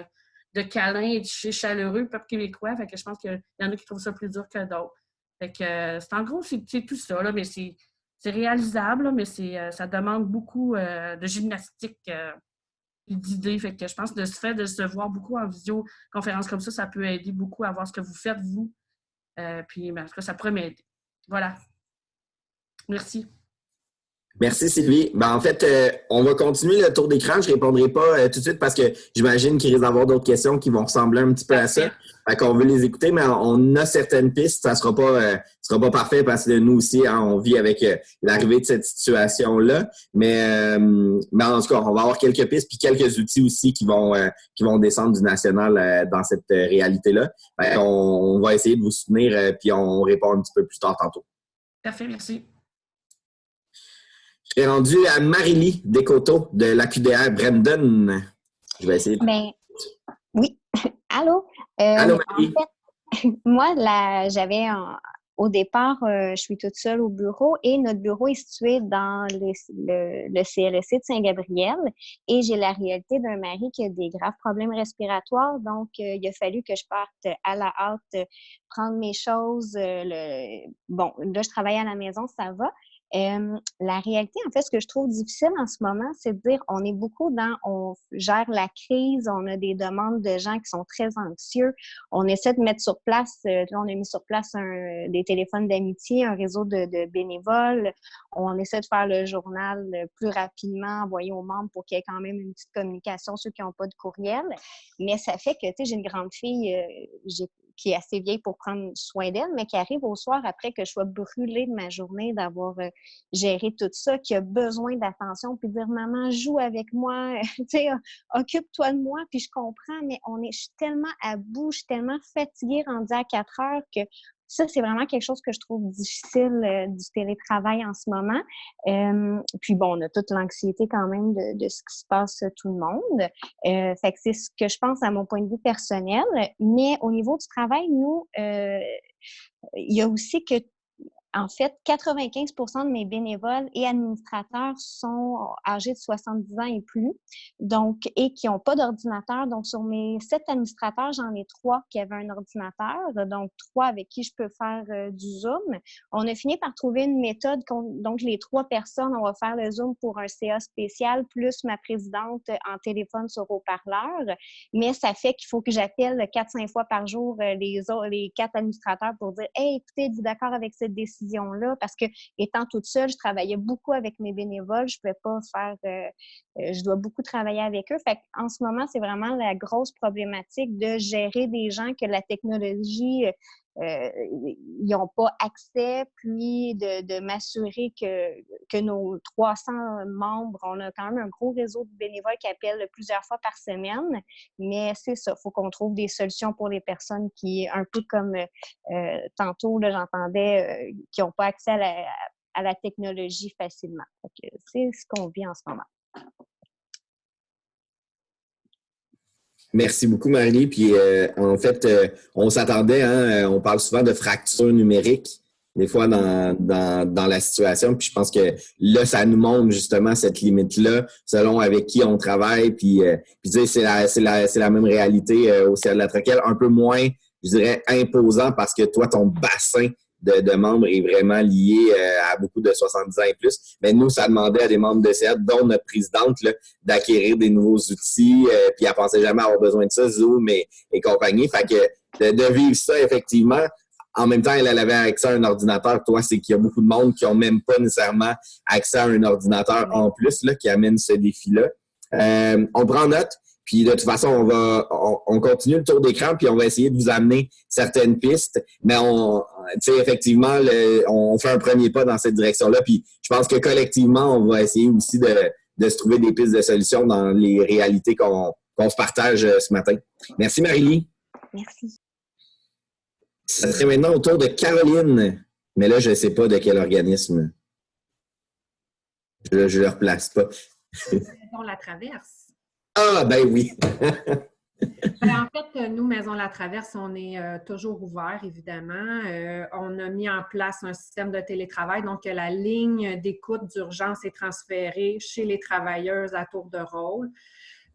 de câlins et de chaleureux, peuple québécois. Fait que je pense qu'il y en a qui trouvent ça plus dur que d'autres. Fait que en gros, c'est tout ça, là, mais c'est réalisable, là, mais ça demande beaucoup de gymnastique et d'idées. Fait que je pense que de ce fait de se voir beaucoup en visioconférence comme ça peut aider beaucoup à voir ce que vous faites, vous. Puis, en tout cas, ça pourrait m'aider. Voilà. Merci. Merci Sylvie. Ben, en fait, on va continuer le tour d'écran. Je ne répondrai pas tout de suite parce que j'imagine qu'il risque d'avoir d'autres questions qui vont ressembler un petit peu à ça. Fait qu'on veut les écouter, mais on a certaines pistes. Ça sera pas parfait parce que nous aussi, hein, on vit avec l'arrivée de cette situation-là. Mais en tout cas, on va avoir quelques pistes puis quelques outils aussi qui vont descendre du national dans cette réalité-là. On va essayer de vous soutenir puis on répond un petit peu plus tard tantôt. Parfait, merci. Je suis rendu à Marie-Lie Descoteaux de l'AQDR Brandon. Je vais essayer. Ben, oui. Allô? Allô, Marie. En fait, moi, au départ, je suis toute seule au bureau et notre bureau est situé dans le CLSC de Saint-Gabriel et j'ai la réalité d'un mari qui a des graves problèmes respiratoires. Donc, il a fallu que je parte à la hâte prendre mes choses. Bon, là, je travaille à la maison, ça va. La réalité, en fait, ce que je trouve difficile en ce moment, c'est de dire on est beaucoup on gère la crise, on a des demandes de gens qui sont très anxieux, on essaie de mettre sur place, là, on a mis sur place des téléphones d'amitié, un réseau de bénévoles, on essaie de faire le journal plus rapidement, envoyer aux membres pour qu'il y ait quand même une petite communication, ceux qui n'ont pas de courriel, mais ça fait que, tu sais, j'ai une grande fille, qui est assez vieille pour prendre soin d'elle, mais qui arrive au soir après que je sois brûlée de ma journée d'avoir géré tout ça, qui a besoin d'attention, puis dire « Maman, joue avec moi, tu sais, occupe-toi de moi », puis je comprends, mais je suis tellement à bout, je suis tellement fatiguée rendue à 4 heures que ça, c'est vraiment quelque chose que je trouve difficile du télétravail en ce moment. Puis bon, on a toute l'anxiété quand même de ce qui se passe tout le monde. Fait que c'est ce que je pense à mon point de vue personnel. Mais au niveau du travail, nous, il y a aussi que en fait, 95% de mes bénévoles et administrateurs sont âgés de 70 ans et plus, donc, et qui n'ont pas d'ordinateur. Donc, sur mes 7 administrateurs, j'en ai 3 qui avaient un ordinateur, donc 3 avec qui je peux faire du Zoom. On a fini par trouver une méthode, donc les 3 personnes, on va faire le Zoom pour un CA spécial, plus ma présidente en téléphone sur haut-parleur, mais ça fait qu'il faut que j'appelle 4-5 fois par jour les 4 administrateurs pour dire « Hey, écoutez, êtes-vous d'accord avec cette décision? » là parce que étant toute seule, je travaillais beaucoup avec mes bénévoles, je pouvais pas faire je dois beaucoup travailler avec eux. Fait qu'en ce moment, c'est vraiment la grosse problématique de gérer des gens que la technologie ils n'ont pas accès, puis de m'assurer que nos 300 membres, on a quand même un gros réseau de bénévoles qui appellent plusieurs fois par semaine, mais c'est ça, il faut qu'on trouve des solutions pour les personnes qui, un peu comme tantôt, là, j'entendais, qui n'ont pas accès à la technologie facilement. C'est ce qu'on vit en ce moment. Merci beaucoup, Marie. Puis, en fait, on s'attendait, hein, on parle souvent de fracture numérique, des fois dans la situation. Puis, je pense que là, ça nous montre justement cette limite-là, selon avec qui on travaille. Puis tu sais, c'est la même réalité au CA de la Troquelle, un peu moins, je dirais, imposant parce que toi, ton bassin de membres est vraiment lié à beaucoup de 70 ans et plus. Mais nous, ça demandait à des membres de CA, dont notre présidente, là, d'acquérir des nouveaux outils. Puis elle pensait jamais avoir besoin de ça, Zoom et compagnie. Fait que de vivre ça, effectivement, en même temps, elle avait accès à un ordinateur. Toi, c'est qu'il y a beaucoup de monde qui n'ont même pas nécessairement accès à un ordinateur en plus, là, qui amène ce défi-là. On prend note. Puis de toute façon, on continue le tour d'écran, puis on va essayer de vous amener certaines pistes. Mais tu sais, effectivement, on fait un premier pas dans cette direction-là. Puis je pense que collectivement, on va essayer aussi de se trouver des pistes de solutions dans les réalités qu'on se partage ce matin. Merci, Marie-Lie. Merci. Ça serait maintenant au tour de Caroline. Mais là, je ne sais pas de quel organisme. Je ne le replace pas. On la traverse. Ah, ben oui. En fait, nous, Maison La Traverse, on est toujours ouvert, évidemment. On a mis en place un système de télétravail, donc la ligne d'écoute d'urgence est transférée chez les travailleuses à tour de rôle.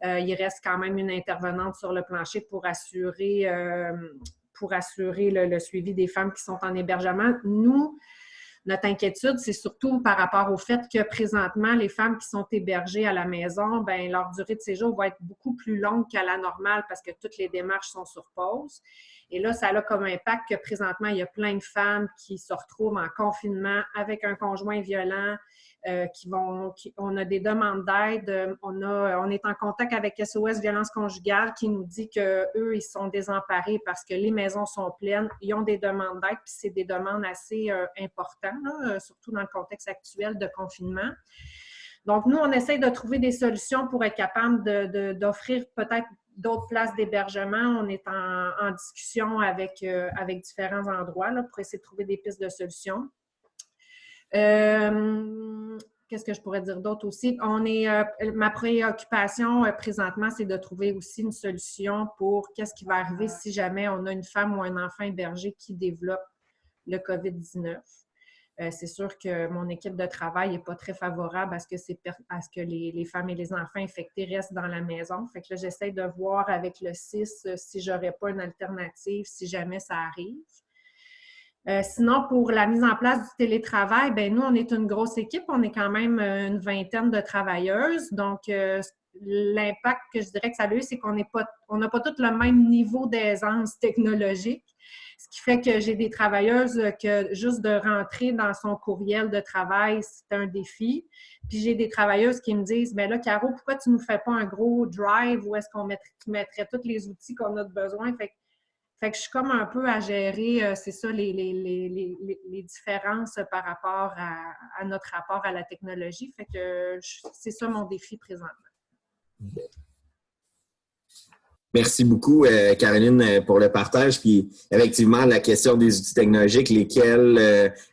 Il reste quand même une intervenante sur le plancher pour assurer le suivi des femmes qui sont en hébergement. Nous, notre inquiétude, c'est surtout par rapport au fait que présentement, les femmes qui sont hébergées à la maison, ben leur durée de séjour va être beaucoup plus longue qu'à la normale parce que toutes les démarches sont sur pause. Et là, ça a comme impact que présentement, il y a plein de femmes qui se retrouvent en confinement avec un conjoint violent, on a des demandes d'aide. On est en contact avec SOS Violence conjugale qui nous dit qu'eux, ils sont désemparés parce que les maisons sont pleines. Ils ont des demandes d'aide, puis c'est des demandes assez importantes, là, surtout dans le contexte actuel de confinement. Donc, nous, on essaie de trouver des solutions pour être capable d'offrir peut-être d'autres places d'hébergement. On est en discussion avec différents endroits là, pour essayer de trouver des pistes de solutions. Qu'est-ce que je pourrais dire d'autre aussi? Ma préoccupation présentement, c'est de trouver aussi une solution pour qu'est-ce qui va arriver si jamais on a une femme ou un enfant hébergé qui développe le COVID-19. C'est sûr que mon équipe de travail n'est pas très favorable à ce que les femmes et les enfants infectés restent dans la maison. Fait que là, j'essaie de voir avec le CIS si j'aurais pas une alternative si jamais ça arrive. Sinon, pour la mise en place du télétravail, ben nous, on est une grosse équipe. On est quand même une vingtaine de travailleuses. Donc, l'impact que je dirais que ça a eu, c'est qu'on n'a pas tous le même niveau d'aisance technologique. Ce qui fait que j'ai des travailleuses que juste de rentrer dans son courriel de travail, c'est un défi. Puis j'ai des travailleuses qui me disent, bien là, Caro, pourquoi tu ne nous fais pas un gros drive où est-ce qu'on mettrait tous les outils qu'on a besoin? Fait que je suis comme un peu à gérer, c'est ça, les différences par rapport à notre rapport à la technologie. Fait que c'est ça mon défi présentement. Merci beaucoup, Caroline, pour le partage. Puis, effectivement, la question des outils technologiques, lesquels,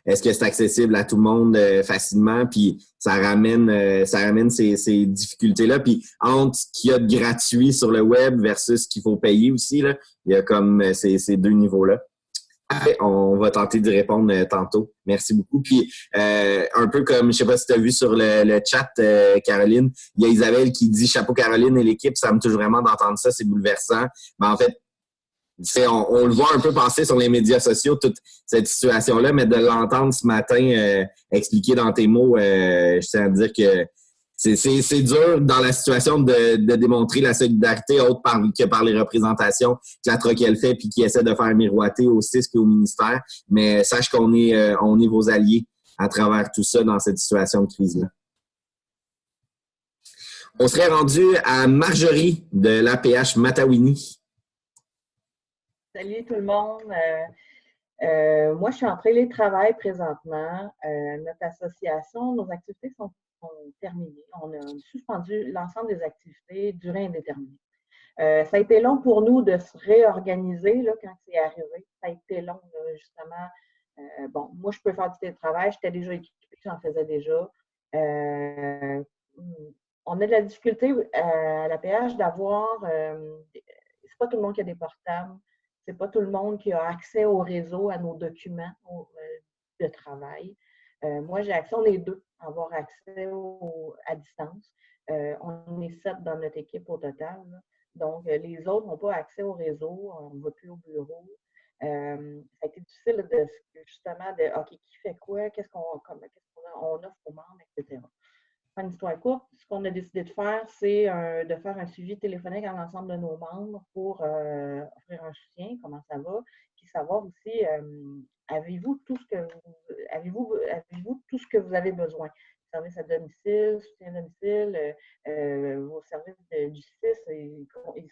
est-ce que c'est accessible à tout le monde facilement? Puis, ça ramène ces difficultés-là. Puis, entre ce qu'il y a de gratuit sur le web versus ce qu'il faut payer aussi, là, il y a comme ces deux niveaux-là. On va tenter de répondre tantôt. Merci beaucoup. Puis, un peu comme, je sais pas si tu as vu sur le chat, Caroline, il y a Isabelle qui dit « Chapeau Caroline et l'équipe, ça me touche vraiment d'entendre ça, c'est bouleversant. » Mais en fait, on le voit un peu passer sur les médias sociaux, toute cette situation-là, mais de l'entendre ce matin expliquer dans tes mots, je tiens à dire que c'est dur dans la situation de démontrer la solidarité autre que par les représentations que la Troquelle fait puis qui essaie de faire miroiter au CIS et au ministère. Mais sache qu'on est vos alliés à travers tout ça dans cette situation de crise-là. On serait rendu à Marjorie de l'APH Matawini. Salut tout le monde. Moi, je suis en télétravail présentement. Notre association, nos activités sont terminées. On a suspendu l'ensemble des activités durée indéterminée. Ça a été long pour nous de se réorganiser là, quand c'est arrivé. Ça a été long, là, justement. Bon, moi, je peux faire du télétravail. J'étais déjà équipée, j'en faisais déjà. On a de la difficulté à l'APH d'avoir... c'est pas tout le monde qui a des portables. C'est pas tout le monde qui a accès au réseau, à nos documents de travail. Moi, j'ai accès, on est 2 à avoir accès à distance. On est 7 dans notre équipe au total. Là. Donc, les autres n'ont pas accès au réseau, on ne va plus au bureau. Ça a été difficile justement de OK, qui fait quoi, qu'est-ce qu'on offre aux membres, etc. Pour une histoire courte, ce qu'on a décidé de faire, c'est de faire un suivi téléphonique à l'ensemble de nos membres pour offrir un soutien, comment ça va, puis savoir aussi, avez-vous tout ce que vous avez besoin? Service à domicile, soutien à domicile, vos services du CIS, ils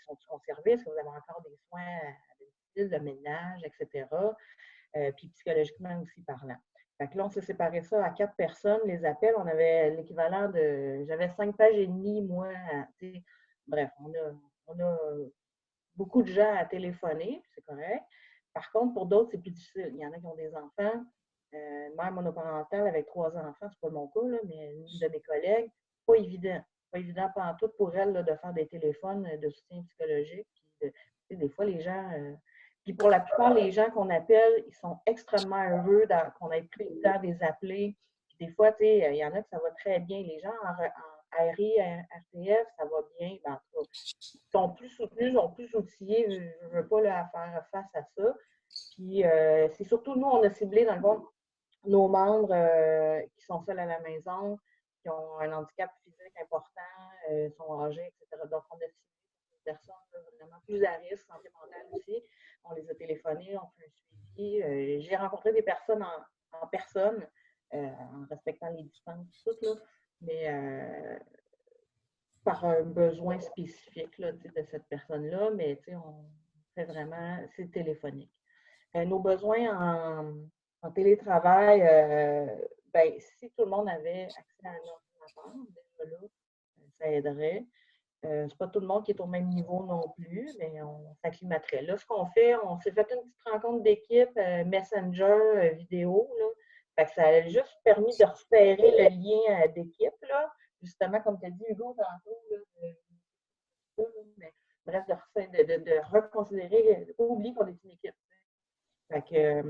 sont conservés? Est-ce que vous avez encore des soins à domicile, de ménage, etc.? Puis psychologiquement aussi parlant. Fait que là, on s'est séparé ça à 4 personnes. Les appels, on avait l'équivalent de... J'avais 5 pages et demie, moi. Bref, on a beaucoup de gens à téléphoner, c'est correct. Par contre, pour d'autres, c'est plus difficile. Il y en a qui ont des enfants. Mère monoparentale avec 3 enfants, c'est pas mon cas, là, mais une de mes collègues, pas évident. Pas évident pantoute pour elle là, de faire des téléphones de soutien psychologique. Puis Des fois, les gens... puis pour la plupart, les gens qu'on appelle, ils sont extrêmement heureux qu'on ait pris le temps de les appeler. Puis des fois, il y en a que ça va très bien. Les gens en RI, RTF, ça va bien. Ben, en tout cas, ils sont plus soutenus, ils sont plus outillés. Je ne veux pas là, faire face à ça. Puis c'est surtout nous, on a ciblé, dans le fond, nos membres qui sont seuls à la maison, qui ont un handicap physique important, sont âgés, etc. Donc, on a ciblé des personnes vraiment plus à risque, santé mentale aussi. On les a téléphonés, on fait un suivi. J'ai rencontré des personnes en personne, en respectant les distances, tout, là, mais par un besoin spécifique là, de cette personne-là, mais on fait vraiment, c'est téléphonique. Nos besoins en télétravail, ben, si tout le monde avait accès à un ordinateur, déjà là, ça aiderait. C'est pas tout le monde qui est au même niveau non plus, mais on s'acclimaterait. Là, ce qu'on fait, on s'est fait une petite rencontre d'équipe, Messenger, vidéo, là. Fait que ça a juste permis de repérer le lien d'équipe, là. Justement, comme tu as dit, Hugo, tantôt, là, mais, bref, de reconsidérer, de ne pas oublier qu'on est une équipe. Fait que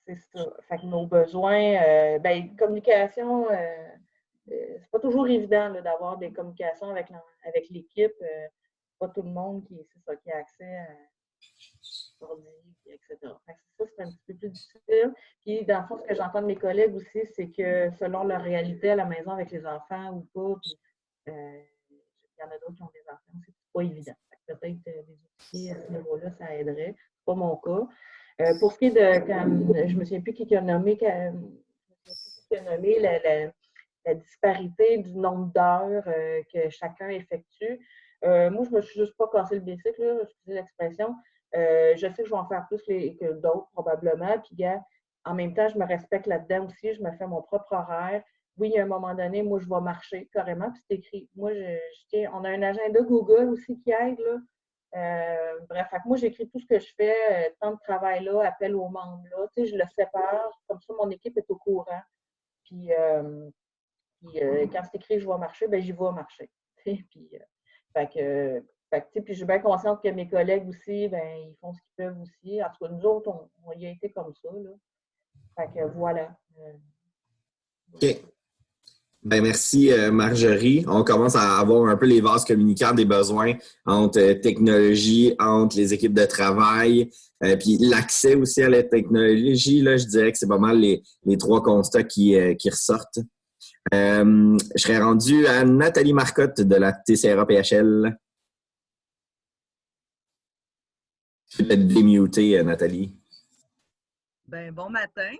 c'est ça. Fait que nos besoins, ben, communication, c'est pas toujours évident là, d'avoir des communications avec l'équipe. Pas tout le monde qui a accès à l'ordi, etc. Fait que ça, c'est un petit peu plus difficile. Puis, dans le fond, ce que j'entends de mes collègues aussi, c'est que selon leur réalité à la maison avec les enfants ou pas, puis il y en a d'autres qui ont des enfants, c'est pas évident. Peut-être des outils à ce niveau-là, ça aiderait. C'est pas mon cas. Pour ce qui est de, je ne me souviens plus qui a nommé, la disparité du nombre d'heures que chacun effectue. Moi, je ne me suis juste pas cassé le bicycle, là, excusez l'expression. Je sais que je vais en faire plus que d'autres, probablement. Puis, gars, en même temps, je me respecte là-dedans aussi. Je me fais mon propre horaire. Oui, à un moment donné, moi, je vais marcher carrément. Puis, c'est écrit. Moi, on a un agenda Google aussi qui aide, là. Bref, moi, j'écris tout ce que je fais, temps de travail là, appel aux membres là. Tu sais, je le sépare. Comme ça, mon équipe est au courant. Puis quand c'est écrit je vais marcher, ben j'y vais marcher. Puis, puis je suis bien consciente que mes collègues aussi, ben ils font ce qu'ils peuvent aussi. En tout cas, nous autres, on y a été comme ça, là. Fait que voilà. OK. Ben merci, Marjorie. On commence à avoir un peu les vases communicants des besoins entre technologie, entre les équipes de travail, puis l'accès aussi à la technologie. Là, je dirais que c'est pas mal les trois constats qui ressortent. Je serais rendu à Nathalie Marcotte de la TCRA PHL. Tu peux être démutée, Nathalie. Ben, bon matin.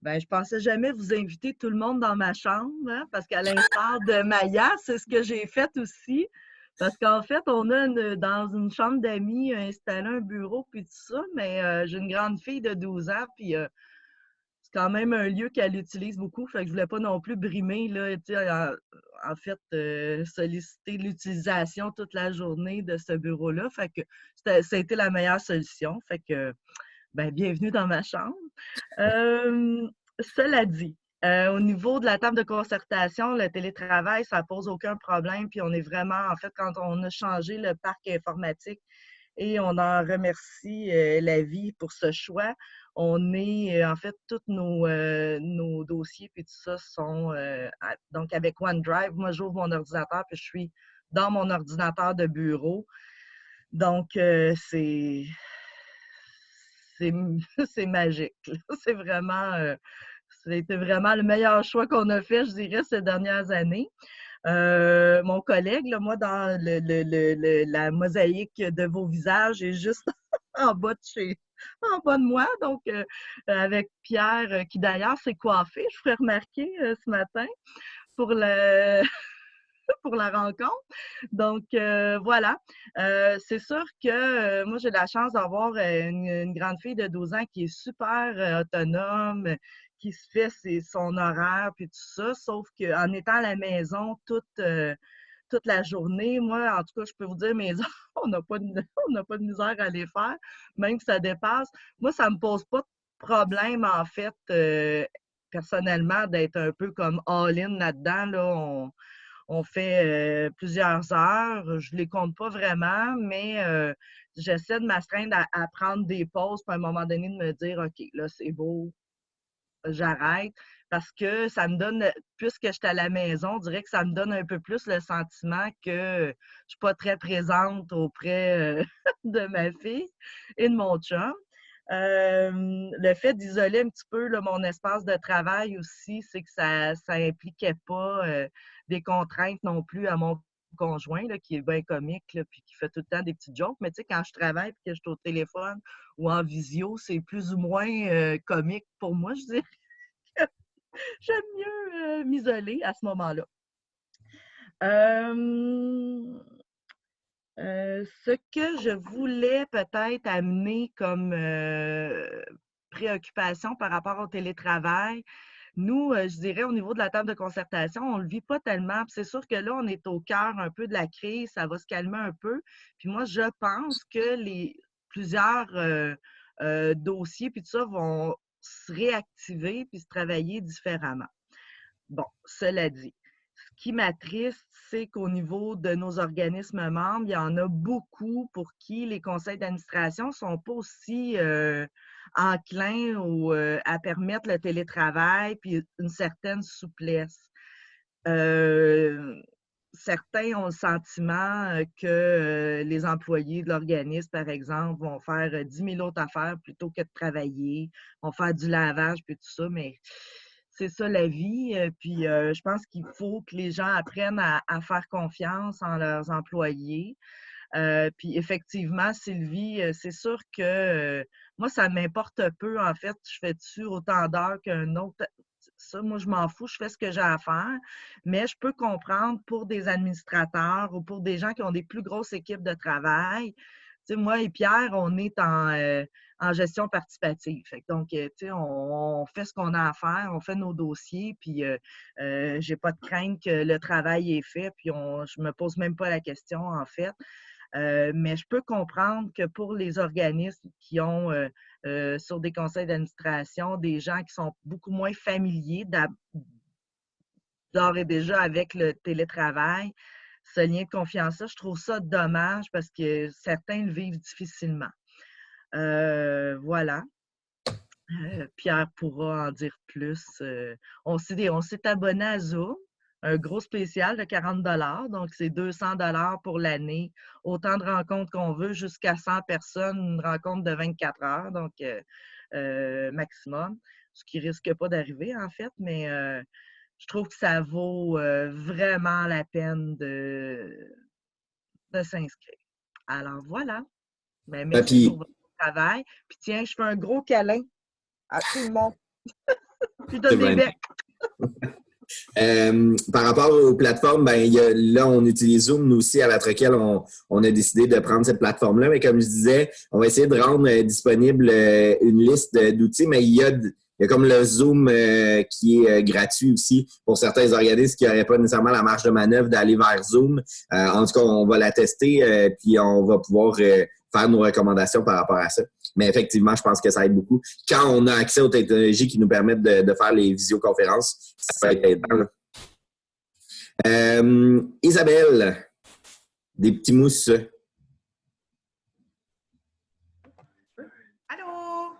Ben, je pensais jamais vous inviter tout le monde dans ma chambre, hein, parce qu'à l'instar de Maya, c'est ce que j'ai fait aussi. Parce qu'en fait, on a dans une chambre d'amis installé un bureau puis tout ça, mais j'ai une grande fille de 12 ans, puis c'est quand même un lieu qu'elle utilise beaucoup, fait que je voulais pas non plus brimer, là, en fait, solliciter l'utilisation toute la journée de ce bureau-là. Fait que ça a été la meilleure solution. Fait que ben, bienvenue dans ma chambre. Cela dit, au niveau de la table de concertation, le télétravail, ça ne pose aucun problème. Puis on est vraiment, en fait, quand on a changé le parc informatique et on en remercie la vie pour ce choix, on est, en fait, tous nos dossiers puis tout ça sont, donc avec OneDrive, moi j'ouvre mon ordinateur puis je suis dans mon ordinateur de bureau. Donc, c'est magique. C'est vraiment, c'était vraiment le meilleur choix qu'on a fait, je dirais, ces dernières années. Mon collègue, là, moi, dans la mosaïque de vos visages est juste en bas de moi. Donc, avec Pierre, qui d'ailleurs s'est coiffé, je ferai remarquer ce matin pour pour la rencontre. Donc, voilà. C'est sûr que moi, j'ai la chance d'avoir une grande fille de 12 ans qui est super autonome, qui se fait son horaire puis tout ça, sauf qu'en étant à la maison toute la journée, moi, en tout cas, je peux vous dire, mes heures, on n'a pas de misère à les faire, même que ça dépasse. Moi, ça ne me pose pas de problème, en fait, personnellement, d'être un peu comme all-in là-dedans. Là, on fait plusieurs heures. Je ne les compte pas vraiment, mais j'essaie de m'astreindre à prendre des pauses, puis à un moment donné, de me dire, OK, là, c'est beau, j'arrête. Parce que ça me donne, puisque je suis à la maison, on dirait que ça me donne un peu plus le sentiment que je ne suis pas très présente auprès de ma fille et de mon chum. Le fait d'isoler un petit peu là, mon espace de travail aussi, c'est que ça impliquait pas des contraintes non plus à mon conjoint, là, qui est bien comique, là, puis qui fait tout le temps des petites jokes. Mais tu sais, quand je travaille et que je suis au téléphone ou en visio, c'est plus ou moins comique pour moi, je dirais. J'aime mieux m'isoler à ce moment-là. Ce que je voulais peut-être amener comme préoccupation par rapport au télétravail, nous, je dirais au niveau de la table de concertation, on ne le vit pas tellement. C'est sûr que là, on est au cœur un peu de la crise, ça va se calmer un peu. Puis moi, je pense que plusieurs dossiers puis tout ça vont se réactiver puis se travailler différemment. Bon, cela dit, ce qui m'attriste, c'est qu'au niveau de nos organismes membres, il y en a beaucoup pour qui les conseils d'administration ne sont pas aussi enclins à permettre le télétravail puis une certaine souplesse. Certains ont le sentiment que les employés de l'organisme, par exemple, vont faire 10 000 autres affaires plutôt que de travailler, vont faire du lavage puis tout ça, mais c'est ça la vie. Puis je pense qu'il faut que les gens apprennent à faire confiance en leurs employés. Puis effectivement, Sylvie, c'est sûr que moi, ça m'importe peu, en fait. Je fais-tu autant d'heures qu'un autre? Ça, moi, je m'en fous, je fais ce que j'ai à faire. Mais je peux comprendre pour des administrateurs ou pour des gens qui ont des plus grosses équipes de travail. Tu sais, moi et Pierre, on est en gestion participative. Donc, tu sais, on fait ce qu'on a à faire, on fait nos dossiers, puis j'ai pas de crainte que le travail est fait, puis je me pose même pas la question, en fait. Mais je peux comprendre que pour les organismes qui ont sur des conseils d'administration des gens qui sont beaucoup moins familiers d'ores et déjà avec le télétravail, ce lien de confiance-là, je trouve ça dommage parce que certains le vivent difficilement. Voilà. Pierre pourra en dire plus. On s'est abonné à Zoom, un gros spécial de 40 $, donc c'est 200 $ pour l'année. Autant de rencontres qu'on veut, jusqu'à 100 personnes, une rencontre de 24 heures, donc maximum, ce qui risque pas d'arriver en fait, mais je trouve que ça vaut vraiment la peine de s'inscrire. Alors voilà. Ben, merci pour votre travail. Puis tiens, je fais un gros câlin à tout le monde. Puis donne des becs. Par rapport aux plateformes, là, on utilise Zoom, nous aussi, à la Troquelle, on a décidé de prendre cette plateforme-là. Mais comme je disais, on va essayer de rendre disponible une liste d'outils, mais il y a comme le Zoom qui est gratuit aussi pour certains organismes qui n'auraient pas nécessairement la marge de manœuvre d'aller vers Zoom. En tout cas, on va la tester, puis on va pouvoir faire nos recommandations par rapport à ça. Mais effectivement, je pense que ça aide beaucoup. Quand on a accès aux technologies qui nous permettent de faire les visioconférences, ça peut être aidant. Isabelle, des petits mousses. Allô?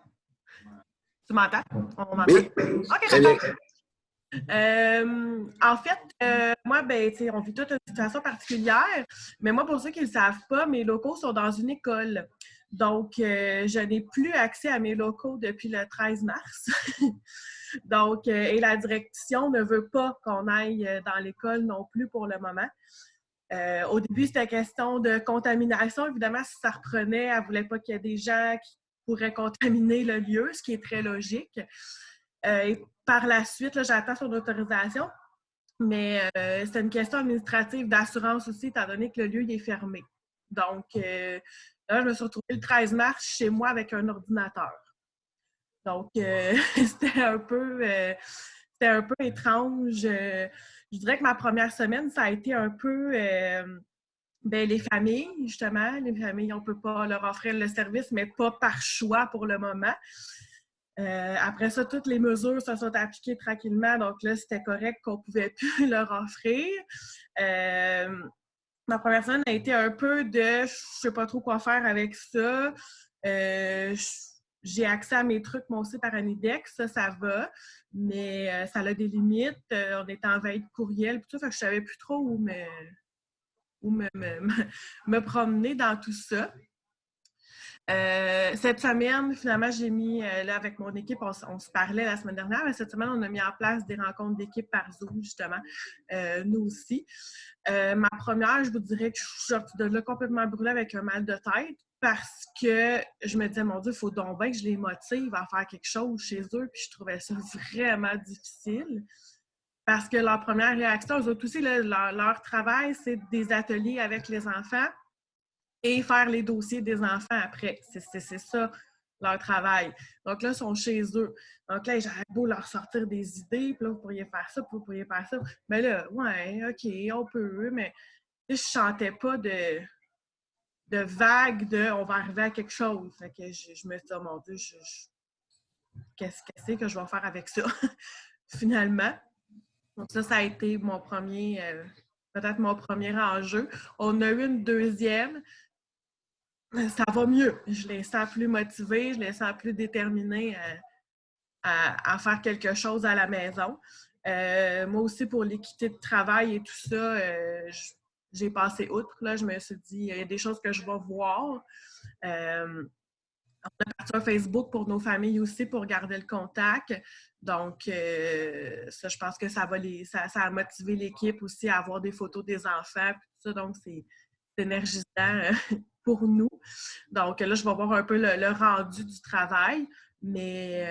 Tu m'entends? On m'entend? Oui. OK, Très bien. En fait, moi, on vit toute une situation particulière, mais moi, pour ceux qui ne le savent pas, mes locaux sont dans une école. Donc, je n'ai plus accès à mes locaux depuis le 13 mars. Donc, et la direction ne veut pas qu'on aille dans l'école non plus pour le moment. Au début, c'était question de contamination. Évidemment, si ça reprenait, elle ne voulait pas qu'il y ait des gens qui pourraient contaminer le lieu, ce qui est très logique. Et par la suite, là, j'attends son autorisation, mais c'est une question administrative d'assurance aussi, étant donné que le lieu il est fermé. Donc, là, je me suis retrouvée le 13 mars chez moi avec un ordinateur. Donc, c'était un peu étrange. Je dirais que ma première semaine, ça a été un peu les familles, justement. Les familles, on ne peut pas leur offrir le service, mais pas par choix pour le moment. Après ça, toutes les mesures se sont appliquées tranquillement. Donc là, c'était correct qu'on ne pouvait plus leur offrir. Ma première semaine a été un peu de « je ne sais pas trop quoi faire avec ça ». J'ai accès à mes trucs, moi aussi, par Anidex, ça va, mais ça a des limites. On est en veille de courriel, tout ça, fait que je ne savais plus trop où me promener dans tout ça. Cette semaine, finalement, j'ai mis, là, avec mon équipe, on se parlait la semaine dernière, mais cette semaine, on a mis en place des rencontres d'équipe par Zoom, justement, nous aussi. Ma première, je vous dirais que je suis sortie de là complètement brûlée avec un mal de tête parce que je me disais, mon Dieu, il faut donc bien que je les motive à faire quelque chose chez eux, puis je trouvais ça vraiment difficile. Parce que leur première réaction, eux autres aussi, là, leur travail, c'est des ateliers avec les enfants et faire les dossiers des enfants après. C'est ça, leur travail. Donc là, ils sont chez eux. Donc là, j'avais beau leur sortir des idées, puis là, vous pourriez faire ça, puis vous pourriez faire ça. Mais là, ouais, OK, on peut, mais je ne sentais pas de vague de « on va arriver à quelque chose ». Fait que je me suis dit « oh mon Dieu, qu'est-ce que je vais faire avec ça? » Finalement. Donc ça a été mon premier, peut-être mon premier enjeu. On a eu une deuxième. Ça va mieux. Je les sens plus motivés, je les sens plus déterminés à faire quelque chose à la maison. Moi aussi, pour l'équité de travail et tout ça, j'ai passé outre. Là, je me suis dit, il y a des choses que je vais voir. On a parti un Facebook pour nos familles aussi, pour garder le contact. Donc, ça, je pense que ça a motivé l'équipe aussi à avoir des photos des enfants. Tout ça, donc, c'est énergisant pour nous. Donc, là, je vais voir un peu le rendu du travail. Mais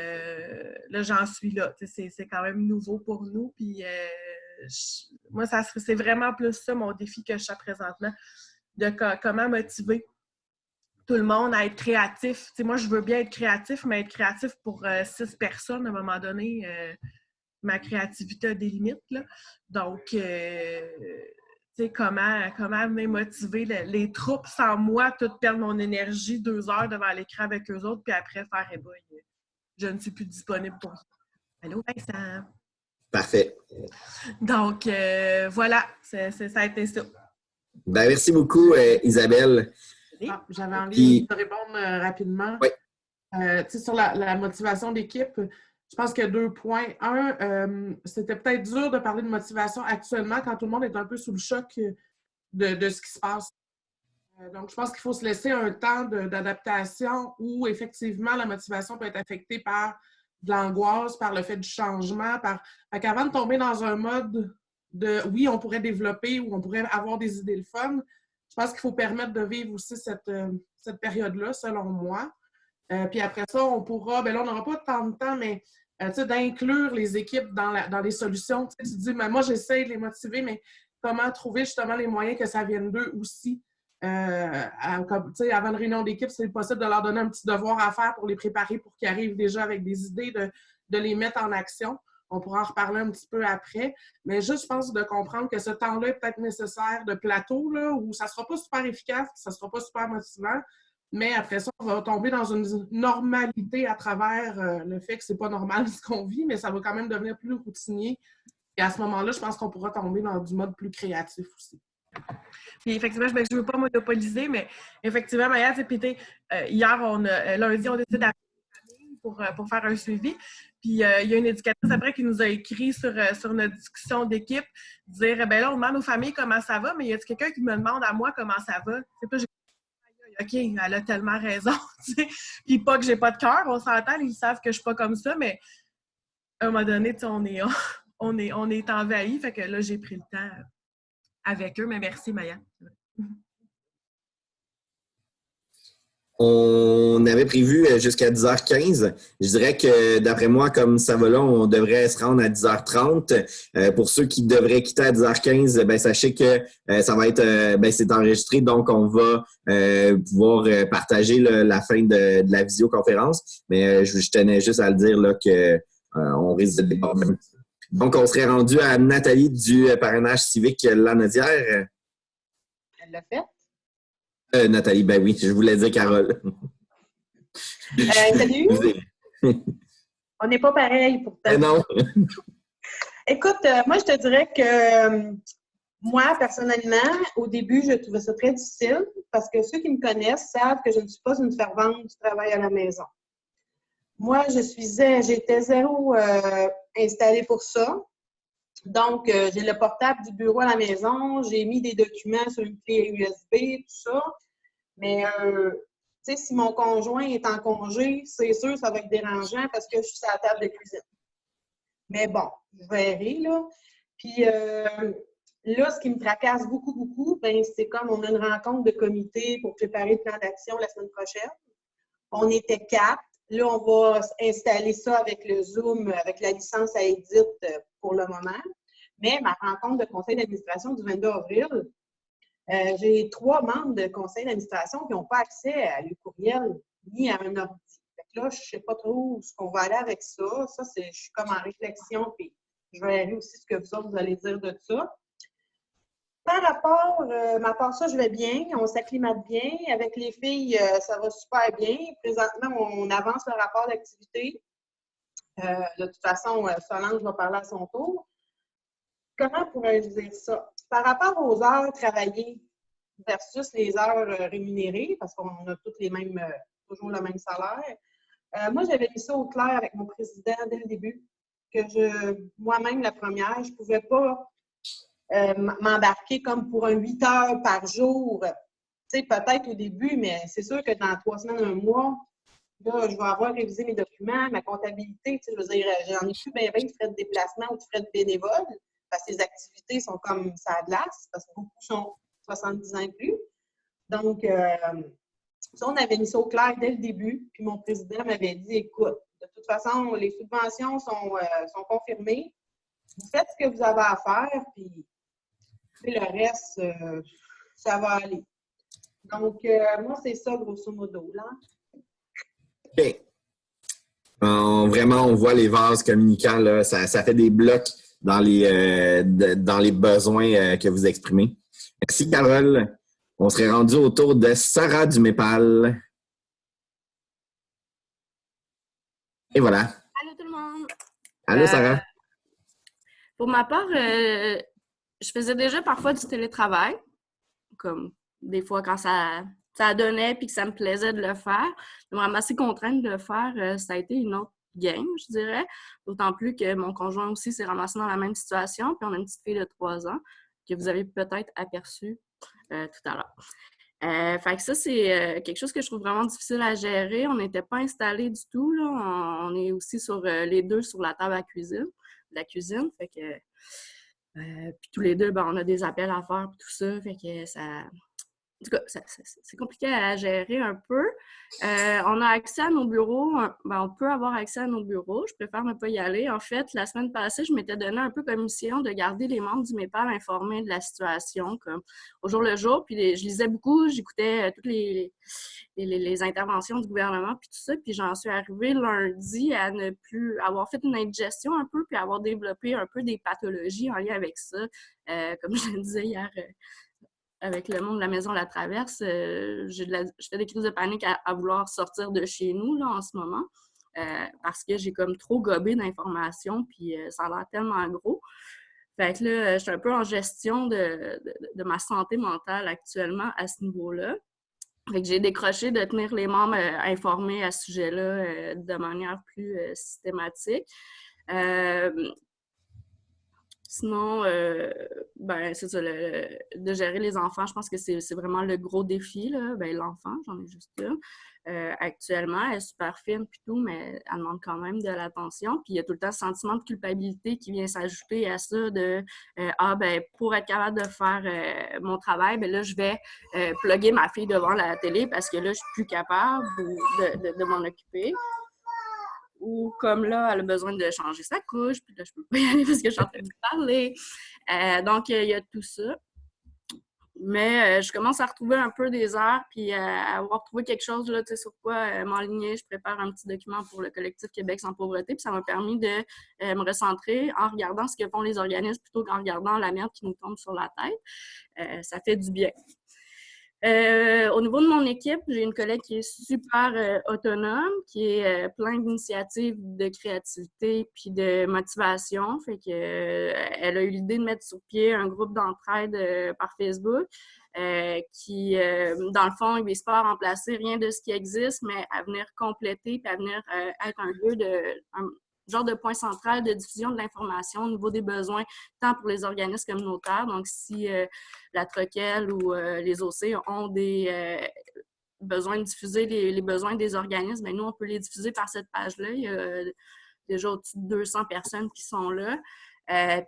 là, j'en suis là. C'est quand même nouveau pour nous. Puis, moi, c'est vraiment plus ça, mon défi que je suis présentement, de comment motiver tout le monde à être créatif. Moi, je veux bien être créatif, mais être créatif pour 6 personnes, à un moment donné, ma créativité a des limites. Là. Donc, comment me motiver les troupes sans moi, tout perdre mon énergie 2 heures devant l'écran avec eux autres, puis après faire « eh ben, je ne suis plus disponible pour ça. » Allô, Vincent? Parfait. Donc, voilà, ça a été ça. Ben, merci beaucoup, Isabelle. J'avais envie de répondre rapidement. Oui. Sur la motivation d'équipe, je pense qu'il y a 2 points. Un, c'était peut-être dur de parler de motivation actuellement quand tout le monde est un peu sous le choc de ce qui se passe. Donc, je pense qu'il faut se laisser un temps d'adaptation où, effectivement, la motivation peut être affectée par de l'angoisse, par le fait du changement. Qu'avant de tomber dans un mode de « oui, on pourrait développer ou on pourrait avoir des idées le fun », je pense qu'il faut permettre de vivre aussi cette période-là, selon moi. Puis après ça, on pourra, là, on n'aura pas tant de temps, mais d'inclure les équipes dans les solutions. Tu te dis, mais moi, j'essaie de les motiver, mais comment trouver justement les moyens que ça vienne d'eux aussi? Avant une réunion d'équipe, c'est possible de leur donner un petit devoir à faire pour les préparer pour qu'ils arrivent déjà avec des idées, de les mettre en action. On pourra en reparler un petit peu après. Mais juste, je pense, de comprendre que ce temps-là est peut-être nécessaire de plateau, là, où ça ne sera pas super efficace, ça ne sera pas super motivant. Mais après ça, on va tomber dans une normalité à travers le fait que c'est pas normal ce qu'on vit, mais ça va quand même devenir plus routinier. Et à ce moment-là, je pense qu'on pourra tomber dans du mode plus créatif aussi. Puis effectivement, je ne veux pas monopoliser, mais effectivement, Maya, hier, lundi, on décide d'appeler pour faire un suivi. Puis il y a une éducatrice après qui nous a écrit sur notre discussion d'équipe, dire là, on demande aux familles comment ça va, mais il y a quelqu'un qui me demande à moi comment ça va. OK, elle a tellement raison. Puis pas que j'ai pas de cœur, on s'entend, ils savent que je suis pas comme ça, mais à un moment donné, on est envahi. Fait que là, j'ai pris le temps avec eux, mais merci, Maya. On avait prévu jusqu'à 10h15. Je dirais que, d'après moi, comme ça va là, on devrait se rendre à 10h30. Pour ceux qui devraient quitter à 10h15, sachez que ça va être, c'est enregistré, donc on va pouvoir partager la fin de la visioconférence. Mais je tenais juste à le dire là que on risque de déborder. Donc, on serait rendu à Nathalie du parrainage civique Lanaudière. Elle l'a fait? Nathalie, ben oui, je voulais dire Carole. Salut! On n'est pas pareil pourtant. Non. Écoute, moi, je te dirais que moi, personnellement, au début, je trouvais ça très difficile parce que ceux qui me connaissent savent que je ne suis pas une fervente du travail à la maison. Moi, j'étais zéro installée pour ça. Donc, j'ai le portable du bureau à la maison, j'ai mis des documents sur une clé USB, tout ça. Mais, tu sais, si mon conjoint est en congé, c'est sûr, ça va être dérangeant parce que je suis à la table de cuisine. Mais bon, je verrai, là. Puis là, ce qui me tracasse beaucoup, beaucoup, ben, c'est comme on a une rencontre de comité pour préparer le plan d'action la semaine prochaine. On était 4. Là, on va installer ça avec le Zoom, avec la licence à Edith pour le moment. Mais ma rencontre de conseil d'administration du 22 avril, j'ai 3 membres de conseil d'administration qui n'ont pas accès à le courriel ni à un ordi. Fait que là, je ne sais pas trop où on va aller avec ça. Ça, je suis comme en réflexion, puis je verrai aussi ce que vous autres, vous allez dire de ça. Par rapport, à part ça, je vais bien, on s'acclimate bien. Avec les filles, ça va super bien. Présentement, on avance le rapport d'activité. De toute façon, Solange va parler à son tour. Comment pourrais-je dire ça? Par rapport aux heures travaillées versus les heures rémunérées, parce qu'on a toutes les mêmes, toujours le même salaire, moi, j'avais mis ça au clair avec mon président dès le début, que moi-même, la première, je ne pouvais pas m'embarquer comme pour un 8 heures par jour. Tu sais, peut-être au début, mais c'est sûr que dans 3 semaines, 1 mois, là, je vais avoir révisé mes documents, ma comptabilité. Tu sais, je veux dire, j'en ai plus bien de frais de déplacement ou de frais de bénévole, parce que les activités sont comme ça à glace, parce que beaucoup sont 70 ans et plus. Donc, ça, on avait mis ça au clair dès le début, puis mon président m'avait dit, écoute, de toute façon, les subventions sont confirmées. Vous faites ce que vous avez à faire, puis le reste, ça va aller. Donc, moi, c'est ça, grosso modo, là. OK. Vraiment, on voit les vases communicants, là, ça fait des blocs dans les besoins que vous exprimez. Merci, Carole. On serait rendu autour de Sarah du Mépal. Et voilà. Allô tout le monde! Allô, Sarah? Pour ma part, je faisais déjà parfois du télétravail, comme des fois quand ça donnait puis que ça me plaisait de le faire. De me ramasser contrainte de le faire, ça a été une autre game, je dirais. D'autant plus que mon conjoint aussi s'est ramassé dans la même situation, puis on a une petite fille de 3 ans que vous avez peut-être aperçue tout à l'heure. Fait que ça, c'est quelque chose que je trouve vraiment difficile à gérer. On n'était pas installés du tout, là. On est aussi sur les deux sur la table à la cuisine. Fait que puis tous les deux, ben, on a des appels à faire et tout ça. Fait que ça. En tout cas, c'est compliqué à gérer un peu. On a accès à nos bureaux. Ben, on peut avoir accès à nos bureaux. Je préfère ne pas y aller. En fait, la semaine passée, je m'étais donné un peu comme mission de garder les membres du Mépal informés de la situation, comme au jour le jour. Puis je lisais beaucoup, j'écoutais toutes les interventions du gouvernement, puis tout ça. Puis j'en suis arrivée lundi à ne plus avoir fait une indigestion un peu, puis avoir développé un peu des pathologies en lien avec ça. Comme je le disais hier, avec le monde de la maison La Traverse, je fais des crises de panique à vouloir sortir de chez nous là, en ce moment parce que j'ai comme trop gobé d'informations puis ça a l'air tellement gros. Fait que là, je suis un peu en gestion de ma santé mentale actuellement à ce niveau-là. Fait que j'ai décroché de tenir les membres informés à ce sujet-là de manière plus systématique. Sinon, ben, c'est ça, de gérer les enfants, je pense que c'est vraiment le gros défi, là. Ben, l'enfant, j'en ai juste une. Actuellement, elle est super fine puis tout, mais elle demande quand même de l'attention. Puis il y a tout le temps ce sentiment de culpabilité qui vient s'ajouter à ça de ben, pour être capable de faire mon travail, ben là, je vais plugger ma fille devant la télé parce que là, je suis plus capable de m'en occuper. Ou comme là, elle a besoin de changer sa couche, puis là, je peux pas y aller parce que je suis en train de parler. Donc, il y a tout ça. Mais je commence à retrouver un peu des heures, puis à avoir trouvé quelque chose là, sur quoi m'enligner. Je prépare un petit document pour le collectif Québec sans pauvreté, puis ça m'a permis de me recentrer en regardant ce que font les organismes plutôt qu'en regardant la merde qui nous tombe sur la tête. Ça fait du bien. Au niveau de mon équipe, j'ai une collègue qui est super autonome, qui est plein d'initiatives de créativité puis de motivation. Fait que, elle a eu l'idée de mettre sur pied un groupe d'entraide par Facebook qui, dans le fond, il ne vise pas à remplacer rien de ce qui existe, mais à venir compléter puis à venir être un lieu un genre de point central de diffusion de l'information au niveau des besoins, tant pour les organismes communautaires. Donc, si la Troquelle ou les OC ont des besoins de diffuser les besoins des organismes, bien, nous, on peut les diffuser par cette page-là. Il y a déjà au-dessus de 200 personnes qui sont là.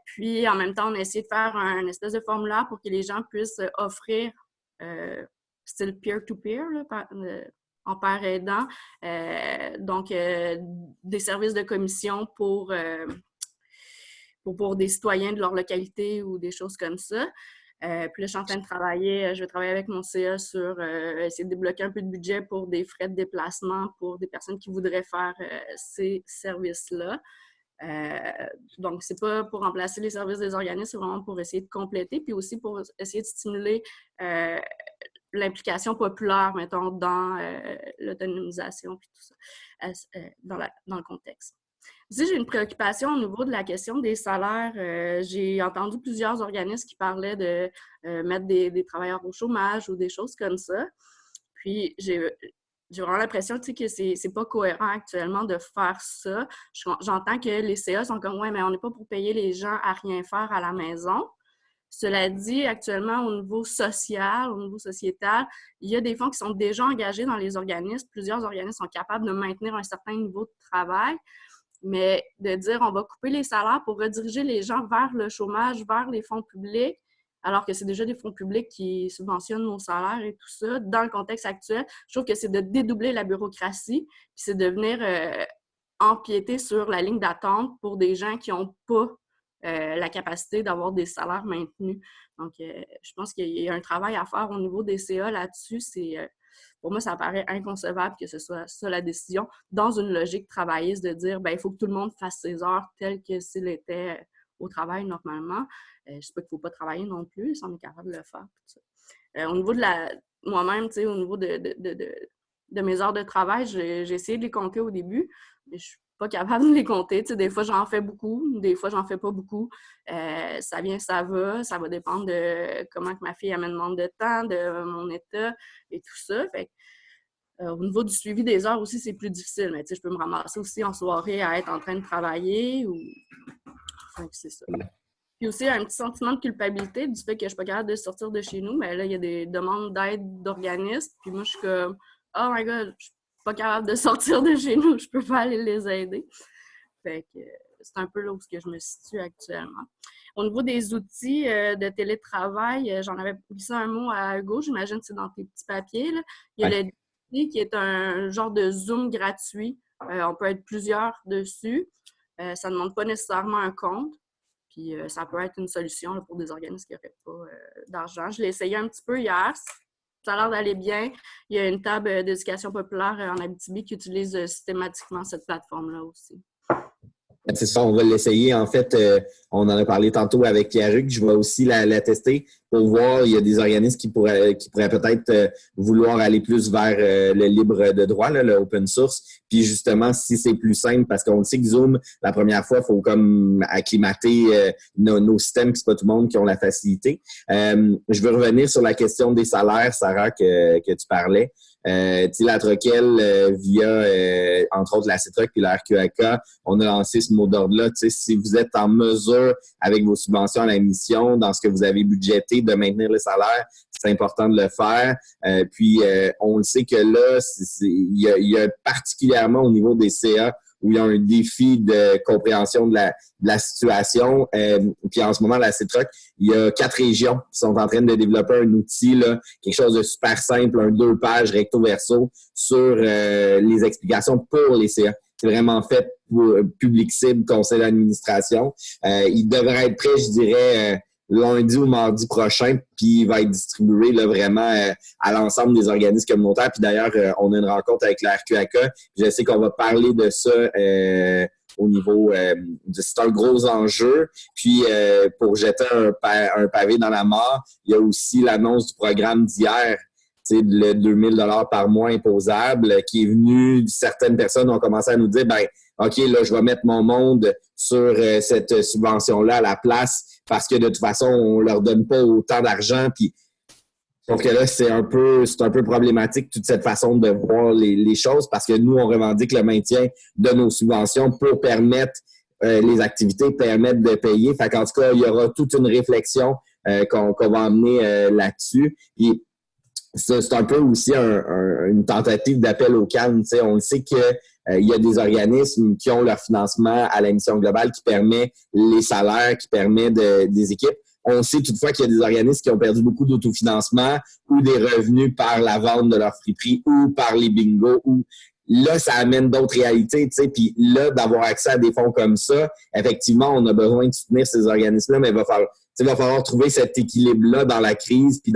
Puis, en même temps, on a essayé de faire un espèce de formulaire pour que les gens puissent offrir, style peer-to-peer, en père aidant, donc des services de commission pour des citoyens de leur localité ou des choses comme ça. Puis là, je suis en train de travailler, je vais travailler avec mon CA sur essayer de débloquer un peu de budget pour des frais de déplacement pour des personnes qui voudraient faire ces services-là. Donc, c'est pas pour remplacer les services des organismes, c'est vraiment pour essayer de compléter, puis aussi pour essayer de stimuler l'implication populaire, mettons, dans l'autonomisation puis tout ça, dans le contexte. Aussi, j'ai une préoccupation au niveau de la question des salaires. J'ai entendu plusieurs organismes qui parlaient de mettre des travailleurs au chômage ou des choses comme ça. Puis, j'ai vraiment l'impression que c'est pas cohérent actuellement de faire ça. J'entends que les CA sont comme « Ouais, mais on n'est pas pour payer les gens à rien faire à la maison ». Cela dit, actuellement, au niveau social, au niveau sociétal, il y a des fonds qui sont déjà engagés dans les organismes. Plusieurs organismes sont capables de maintenir un certain niveau de travail, mais de dire on va couper les salaires pour rediriger les gens vers le chômage, vers les fonds publics, alors que c'est déjà des fonds publics qui subventionnent nos salaires et tout ça, dans le contexte actuel, je trouve que c'est de dédoubler la bureaucratie, puis c'est de venir empiéter sur la ligne d'attente pour des gens qui n'ont pas la capacité d'avoir des salaires maintenus. Donc, je pense qu'il y a un travail à faire au niveau des CA là-dessus. Pour moi, ça paraît inconcevable que ce soit ça la décision, dans une logique travailliste de dire il faut que tout le monde fasse ses heures telles que s'il était au travail normalement. Je ne sais pas qu'il ne faut pas travailler non plus, si on est capable de le faire. Tout ça. Au niveau de moi-même, au niveau de mes heures de travail, j'ai essayé de les compter au début, mais je suis pas capable de les compter. Des fois, j'en fais beaucoup, des fois, j'en fais pas beaucoup. Ça vient, ça va dépendre de comment que ma fille elle me demande de temps, de mon état et tout ça. Fait au niveau du suivi des heures aussi, c'est plus difficile. Mais je peux me ramasser aussi en soirée à être en train de travailler. Enfin, c'est ça. Puis aussi, un petit sentiment de culpabilité du fait que je suis pas capable de sortir de chez nous. Mais là, il y a des demandes d'aide d'organismes. Puis moi, je suis comme « Oh my God, je suis pas capable de sortir de chez nous, je peux pas aller les aider. » Fait que c'est un peu là où je me situe actuellement. Au niveau des outils de télétravail, j'en avais glissé un mot à Hugo, j'imagine que c'est dans tes petits papiers. Là. Il y a le DII qui est un genre de Zoom gratuit. On peut être plusieurs dessus. Ça ne demande pas nécessairement un compte. Puis ça peut être une solution là, pour des organismes qui n'auraient pas d'argent. Je l'ai essayé un petit peu hier. Ça a l'air d'aller bien. Il y a une table d'éducation populaire en Abitibi qui utilise systématiquement cette plateforme-là aussi. C'est ça, on va l'essayer. En fait, on en a parlé tantôt avec Pierre-Hugues. Je vais aussi la tester pour voir. Il y a des organismes qui pourraient peut-être vouloir aller plus vers le libre de droit, là, le open source. Puis justement, si c'est plus simple, parce qu'on sait que Zoom, la première fois, il faut comme acclimater nos systèmes, puis c'est pas tout le monde qui ont la facilité. Je veux revenir sur la question des salaires, Sarah, que tu parlais. La Troquelle, via, entre autres, la CETROC puis la RQAK, on a lancé ce mot d'ordre-là. Si vous êtes en mesure, avec vos subventions à la mission, dans ce que vous avez budgété, de maintenir le salaire, c'est important de le faire. Puis, on le sait que là, il y a particulièrement au niveau des CA où il y a un défi de compréhension de la situation. Puis en ce moment, la CETROC, il y a 4 régions qui sont en train de développer un outil, là, quelque chose de super simple, 2 pages recto verso sur les explications pour les CA. C'est vraiment fait pour public cible, conseil d'administration. Il devrait être prêt, je dirais, lundi ou mardi prochain, puis il va être distribué là, vraiment à l'ensemble des organismes communautaires. Puis d'ailleurs, on a une rencontre avec la RQAK. Je sais qu'on va parler de ça au niveau c'est un gros enjeu. Puis pour jeter un pavé dans la mare, il y a aussi l'annonce du programme d'hier le 2000 $ par mois imposable qui est venu, certaines personnes ont commencé à nous dire, ben OK, là, je vais mettre mon monde sur cette subvention-là à la place parce que de toute façon, on leur donne pas autant d'argent. Puis, sauf que là, c'est un peu problématique toute cette façon de voir les choses parce que nous, on revendique le maintien de nos subventions pour permettre les activités, permettre de payer. Fait qu'en tout cas, il y aura toute une réflexion qu'on va amener là-dessus. Puis, c'est un peu aussi une tentative d'appel au calme. T'sais. On le sait que il y a des organismes qui ont leur financement à la mission globale qui permet les salaires, qui permet des équipes. On sait toutefois qu'il y a des organismes qui ont perdu beaucoup d'autofinancement ou des revenus par la vente de leur friperie ou par les bingos. Ou là, ça amène d'autres réalités. Puis là, d'avoir accès à des fonds comme ça, effectivement, on a besoin de soutenir ces organismes-là, mais il va falloir trouver cet équilibre-là dans la crise puis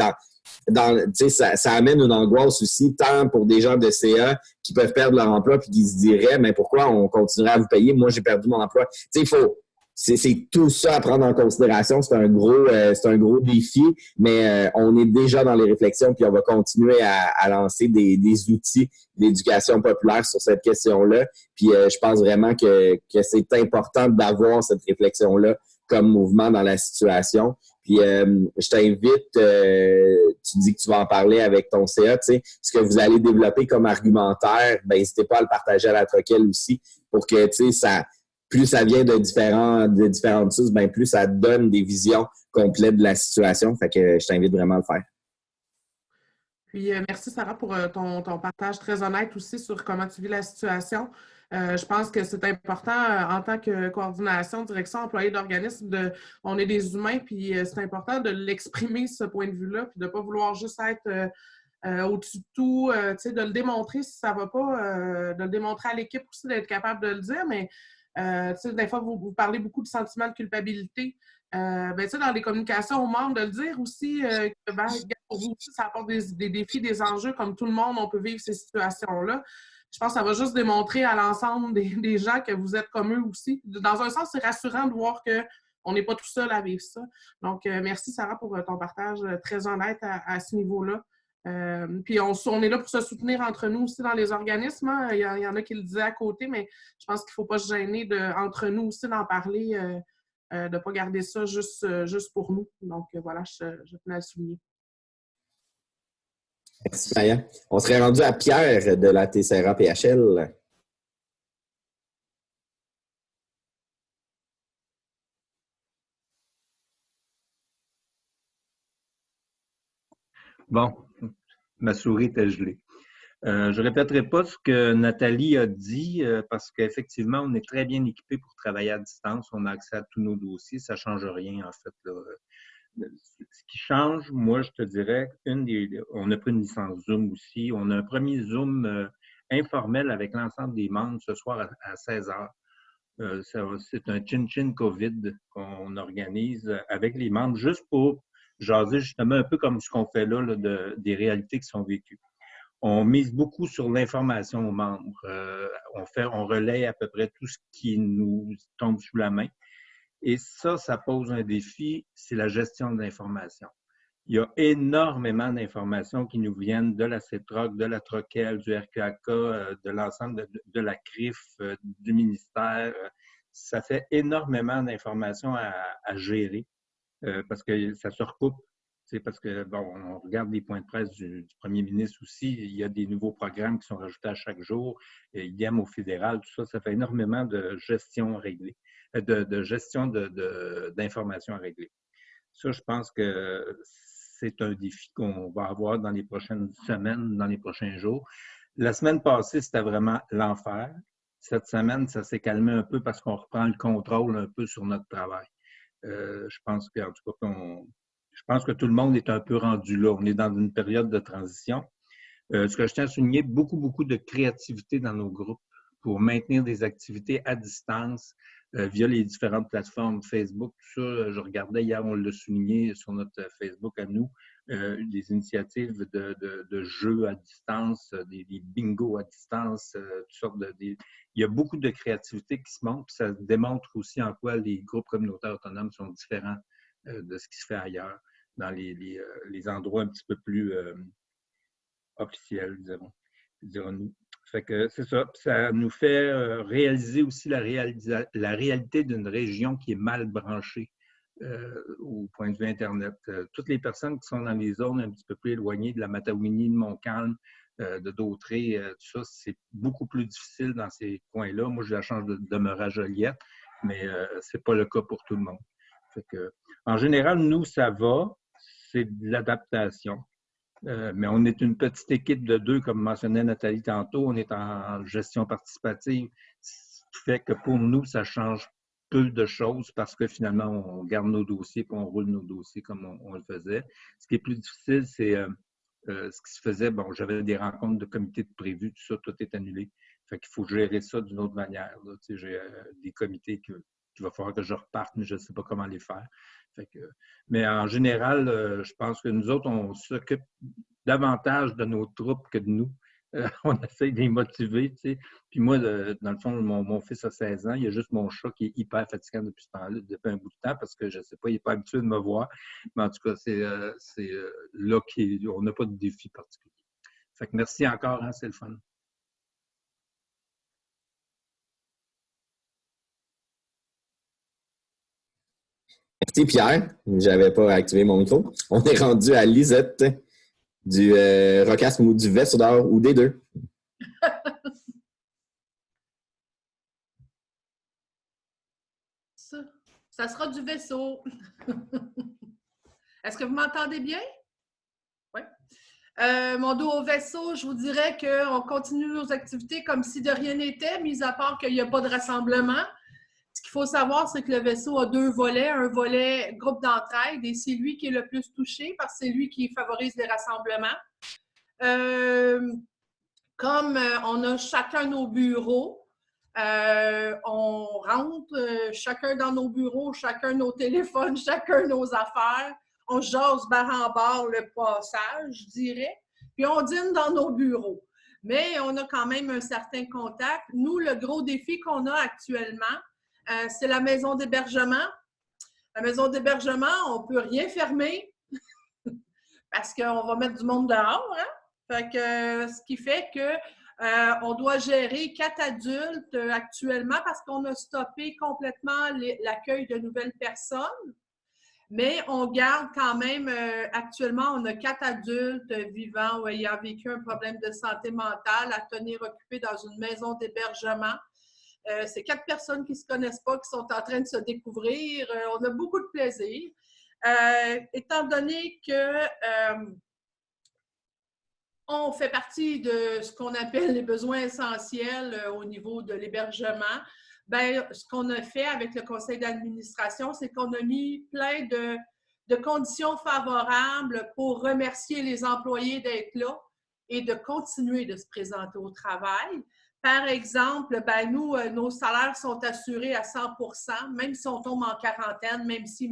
ça amène une angoisse aussi, tant pour des gens de CA qui peuvent perdre leur emploi puis qui se diraient, mais pourquoi on continuerait à vous payer? Moi, j'ai perdu mon emploi. C'est tout ça à prendre en considération. C'est un gros défi, mais on est déjà dans les réflexions puis on va continuer à lancer des outils d'éducation populaire sur cette question-là. Puis je pense vraiment que c'est important d'avoir cette réflexion-là comme mouvement dans la situation. Puis je t'invite, tu dis que tu vas en parler avec ton CA, tu sais, ce que vous allez développer comme argumentaire, ben n'hésitez pas à le partager à la Troquelle aussi pour que, tu sais, plus ça vient de différentes sources, ben plus ça donne des visions complètes de la situation. Fait que je t'invite vraiment à le faire. Puis merci Sarah pour ton partage très honnête aussi sur comment tu vis la situation. Je pense que c'est important en tant que coordination, direction, employé d'organisme, on est des humains, puis c'est important de l'exprimer, ce point de vue-là, puis de ne pas vouloir juste être au-dessus de tout, de le démontrer si ça ne va pas, de le démontrer à l'équipe aussi, d'être capable de le dire, mais des fois, vous parlez beaucoup de sentiment de culpabilité. Dans les communications aux membres, de le dire aussi, que pour vous aussi, ça apporte des défis, des enjeux, comme tout le monde, on peut vivre ces situations-là. Je pense que ça va juste démontrer à l'ensemble des gens que vous êtes comme eux aussi. Dans un sens, c'est rassurant de voir qu'on n'est pas tout seul à vivre ça. Donc, merci Sarah pour ton partage très honnête à ce niveau-là. Puis on est là pour se soutenir entre nous aussi dans les organismes. Hein. Il y en a qui le disaient à côté, mais je pense qu'il ne faut pas se gêner entre nous aussi d'en parler, de ne pas garder ça juste pour nous. Donc voilà, je tenais à le souligner. Merci, Maya. On serait rendu à Pierre de la TCRA PHL. Bon, ma souris était gelée. Je ne répéterai pas ce que Nathalie a dit parce qu'effectivement, on est très bien équipé pour travailler à distance. On a accès à tous nos dossiers. Ça ne change rien, en fait. Là. Ce qui change, moi, je te dirais, on a pris une licence Zoom aussi. On a un premier Zoom informel avec l'ensemble des membres ce soir à 16 h. C'est un chin-chin COVID qu'on organise avec les membres juste pour jaser justement un peu comme ce qu'on fait là des réalités qui sont vécues. On mise beaucoup sur l'information aux membres. On relaie à peu près tout ce qui nous tombe sous la main. Et ça pose un défi, c'est la gestion de l'information. Il y a énormément d'informations qui nous viennent de la CETROC, de la Troquelle, du RQAK, de l'ensemble de la CRIF, du ministère. Ça fait énormément d'informations à gérer parce que ça se recoupe. C'est parce que, bon, on regarde les points de presse du premier ministre aussi. Il y a des nouveaux programmes qui sont rajoutés à chaque jour. Idem au fédéral, tout ça, ça fait énormément de gestion à régler, de gestion d'informations à régler. Ça, je pense que c'est un défi qu'on va avoir dans les prochaines semaines, dans les prochains jours. La semaine passée, c'était vraiment l'enfer. Cette semaine, ça s'est calmé un peu parce qu'on reprend le contrôle un peu sur notre travail. Je pense qu'en tout cas, je pense que tout le monde est un peu rendu là. On est dans une période de transition. Ce que je tiens à souligner, beaucoup de créativité dans nos groupes pour maintenir des activités à distance via les différentes plateformes Facebook. Tout ça, je regardais hier, on l'a souligné sur notre Facebook à nous, des initiatives de jeux à distance, des bingos à distance, toutes sortes il y a beaucoup de créativité qui se montre, puis ça démontre aussi en quoi les groupes communautaires autonomes sont différents de ce qui se fait ailleurs, dans les endroits un petit peu plus officielle, dirons-nous. Fait que c'est ça. Ça nous fait réaliser aussi la réalité d'une région qui est mal branchée au point de vue Internet. Toutes les personnes qui sont dans les zones un petit peu plus éloignées de la Matawini, de Montcalm, de Dautré, tout ça, c'est beaucoup plus difficile dans ces coins-là. Moi, j'ai la chance de demeurer à Joliette, mais c'est pas le cas pour tout le monde. Fait que, en général, nous, ça va. C'est de l'adaptation. Mais on est une petite équipe de 2, comme mentionnait Nathalie tantôt. On est en gestion participative, ce qui fait que pour nous, ça change peu de choses parce que finalement, on garde nos dossiers et on roule nos dossiers comme on le faisait. Ce qui est plus difficile, c'est ce qui se faisait. Bon, j'avais des rencontres de comités de prévus, tout ça, tout est annulé. Fait qu'il faut gérer ça d'une autre manière. J'ai des comités qu'il va falloir que je reparte, mais je ne sais pas comment les faire. Mais en général, je pense que nous autres, on s'occupe davantage de nos troupes que de nous. On essaie de les motiver, tu sais. Puis moi, dans le fond, mon fils a 16 ans, il y a juste mon chat qui est hyper fatigant depuis ce temps-là, depuis un bout de temps, parce que je ne sais pas, il n'est pas habitué de me voir. Mais en tout cas, c'est là qu'on n'a pas de défi particulier. Fait que merci encore, hein, c'est le fun. Merci Pierre. Je n'avais pas activé mon micro. On est rendu à Lisette du Rocasme ou du Vaisseau d'Or ou des deux. Ça sera du vaisseau. Est-ce que vous m'entendez bien? Oui. Mon dos au vaisseau, je vous dirais qu'on continue nos activités comme si de rien n'était, mis à part qu'il n'y a pas de rassemblement. Ce qu'il faut savoir, c'est que le vaisseau a 2 volets. Un volet groupe d'entraide et c'est lui qui est le plus touché parce que c'est lui qui favorise les rassemblements. Comme on a chacun nos bureaux, on rentre chacun dans nos bureaux, chacun nos téléphones, chacun nos affaires. On jase barre en barre le passage, je dirais. Puis on dîne dans nos bureaux. Mais on a quand même un certain contact. Nous, le gros défi qu'on a actuellement, c'est la maison d'hébergement. La maison d'hébergement, on ne peut rien fermer parce qu'on va mettre du monde dehors. Hein? Fait que, ce qui fait qu'on doit gérer 4 adultes actuellement parce qu'on a stoppé complètement l'accueil de nouvelles personnes. Mais on garde quand même, actuellement, on a 4 adultes vivants ou ayant vécu un problème de santé mentale à tenir occupés dans une maison d'hébergement. C'est 4 personnes qui ne se connaissent pas, qui sont en train de se découvrir. On a beaucoup de plaisir. Étant donné que on fait partie de ce qu'on appelle les besoins essentiels au niveau de l'hébergement, bien, ce qu'on a fait avec le conseil d'administration, c'est qu'on a mis plein de conditions favorables pour remercier les employés d'être là et de continuer de se présenter au travail. Par exemple, ben nous, nos salaires sont assurés à 100%, même si on tombe en quarantaine, même si.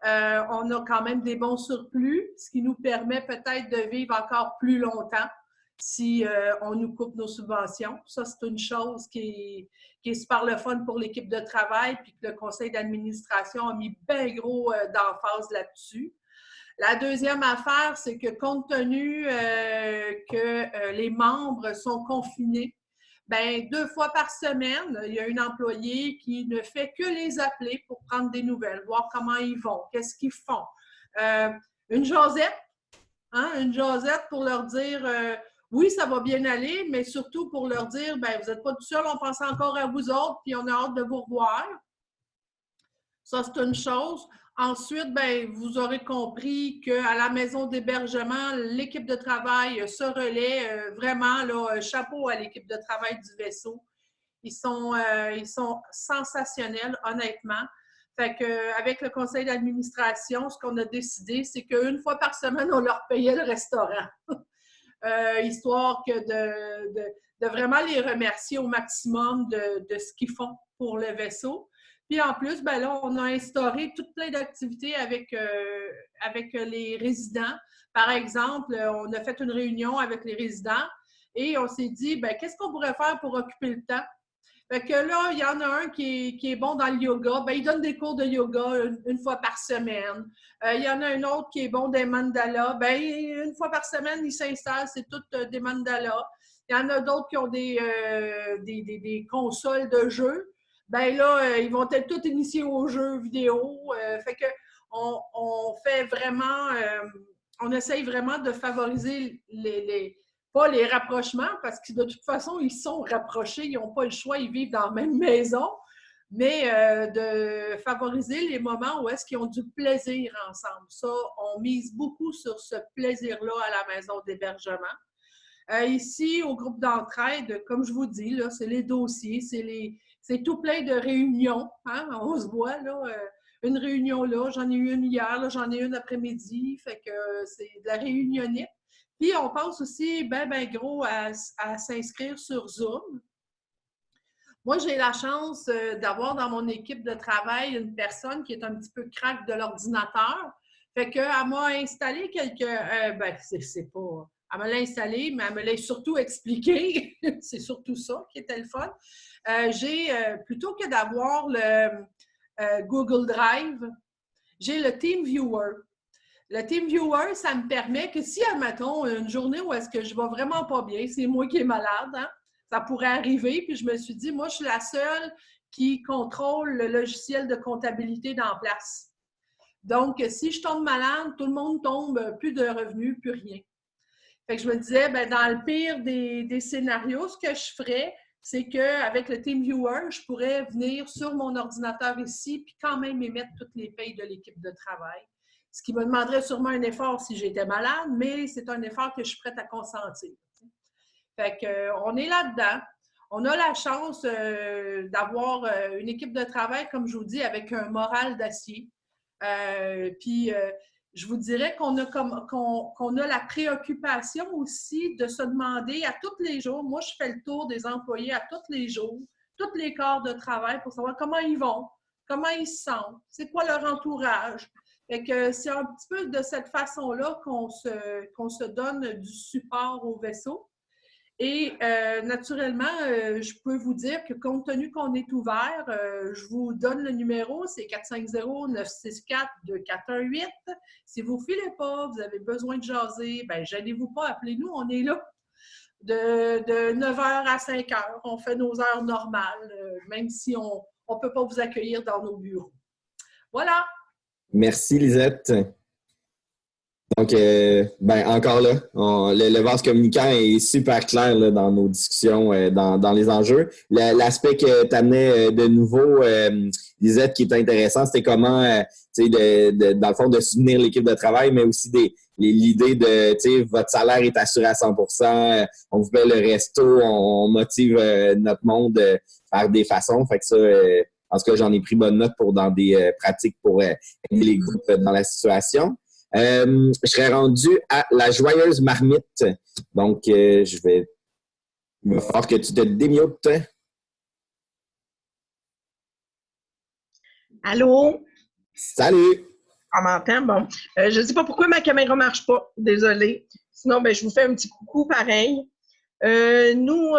On a quand même des bons surplus, ce qui nous permet peut-être de vivre encore plus longtemps si on nous coupe nos subventions. Ça, c'est une chose qui est super le fun pour l'équipe de travail, puis que le conseil d'administration a mis bien gros d'emphase là-dessus. La deuxième affaire, c'est que compte tenu que les membres sont confinés, bien, 2 fois par semaine, il y a une employée qui ne fait que les appeler pour prendre des nouvelles, voir comment ils vont, qu'est-ce qu'ils font. Une jasette, hein, une jasette pour leur dire oui, ça va bien aller, mais surtout pour leur dire bien, vous n'êtes pas tout seul, on pense encore à vous autres, puis on a hâte de vous revoir. Ça, c'est une chose. Ensuite, bien, vous aurez compris qu'à la maison d'hébergement, l'équipe de travail se relaie vraiment, là, chapeau à l'équipe de travail du vaisseau. Ils sont sensationnels, honnêtement. Fait qu'avec le conseil d'administration, ce qu'on a décidé, c'est qu'une fois par semaine, on leur payait le restaurant. Histoire que de vraiment les remercier au maximum de ce qu'ils font pour le vaisseau. Puis en plus, ben là, on a instauré tout plein d'activités avec les résidents. Par exemple, on a fait une réunion avec les résidents et on s'est dit, ben qu'est-ce qu'on pourrait faire pour occuper le temps? Fait que là, il y en a un qui est bon dans le yoga. Ben, il donne des cours de yoga une fois par semaine. Il y en a un autre qui est bon des mandalas. Ben, une fois par semaine, il s'installe, c'est tout des mandalas. Il y en a d'autres qui ont des consoles de jeux. Ben là, ils vont être tous initiés aux jeux vidéo. Fait que on fait vraiment, on essaye vraiment de favoriser pas les rapprochements, parce que de toute façon, ils sont rapprochés, ils n'ont pas le choix, ils vivent dans la même maison, mais de favoriser les moments où est-ce qu'ils ont du plaisir ensemble. Ça, on mise beaucoup sur ce plaisir-là à la maison d'hébergement. Ici, au groupe d'entraide, comme je vous dis, là, c'est les dossiers, c'est tout plein de réunions. Hein? On se voit, là, une réunion là, j'en ai eu une hier, j'en ai une après-midi, fait que c'est de la réunionnite. Puis, on pense aussi ben gros à s'inscrire sur Zoom. Moi, j'ai la chance d'avoir dans mon équipe de travail une personne qui est un petit peu crack de l'ordinateur. Fait qu'elle m'a installé c'est pas... Elle me l'a installé, mais elle me l'a surtout expliqué. C'est surtout ça qui était le fun. Plutôt que d'avoir le Google Drive, j'ai le TeamViewer. Le TeamViewer, ça me permet que si, admettons, une journée où est-ce que je vais vraiment pas bien, c'est moi qui est malade, hein, ça pourrait arriver, puis je me suis dit, moi, je suis la seule qui contrôle le logiciel de comptabilité dans place. Donc, si je tombe malade, tout le monde tombe, plus de revenus, plus rien. Fait que je me disais, ben, dans le pire des scénarios, ce que je ferais, c'est qu'avec le TeamViewer, je pourrais venir sur mon ordinateur ici, puis quand même émettre toutes les payes de l'équipe de travail. Ce qui me demanderait sûrement un effort si j'étais malade, mais c'est un effort que je suis prête à consentir. Fait qu'on est là-dedans. On a la chance d'avoir une équipe de travail, comme je vous dis, avec un moral d'acier. Je vous dirais qu'on a la préoccupation aussi de se demander à tous les jours, moi je fais le tour des employés à tous les jours, tous les corps de travail pour savoir comment ils vont, comment ils se sentent, c'est quoi leur entourage. Fait que c'est un petit peu de cette façon-là qu'on se donne du support au vaisseau. Et naturellement, je peux vous dire que compte tenu qu'on est ouvert, je vous donne le numéro, c'est 450-964-2418. Si vous ne filez pas, vous avez besoin de jaser, ben gênez-vous pas, appelez-nous, on est là de 9h à 5h. On fait nos heures normales, même si on ne peut pas vous accueillir dans nos bureaux. Voilà! Merci, Lisette. Donc, encore là, le vase communicant est super clair là, dans nos discussions, dans les enjeux. L'aspect que tu amenais de nouveau, Lisette, qui est intéressant, c'était comment, dans le fond, de soutenir l'équipe de travail, mais aussi l'idée de, votre salaire est assuré à 100%, on vous paie le resto, on motive notre monde par des façons. Fait que ça, en tout cas, j'en ai pris bonne note dans des pratiques pour aider les groupes dans la situation. Je serais rendu à la joyeuse marmite. Donc, il va falloir que tu te démutes. Allô? Salut! On m'entend? Bon. Je ne sais pas pourquoi ma caméra ne marche pas. Désolée. Sinon, je vous fais un petit coucou pareil. Nous,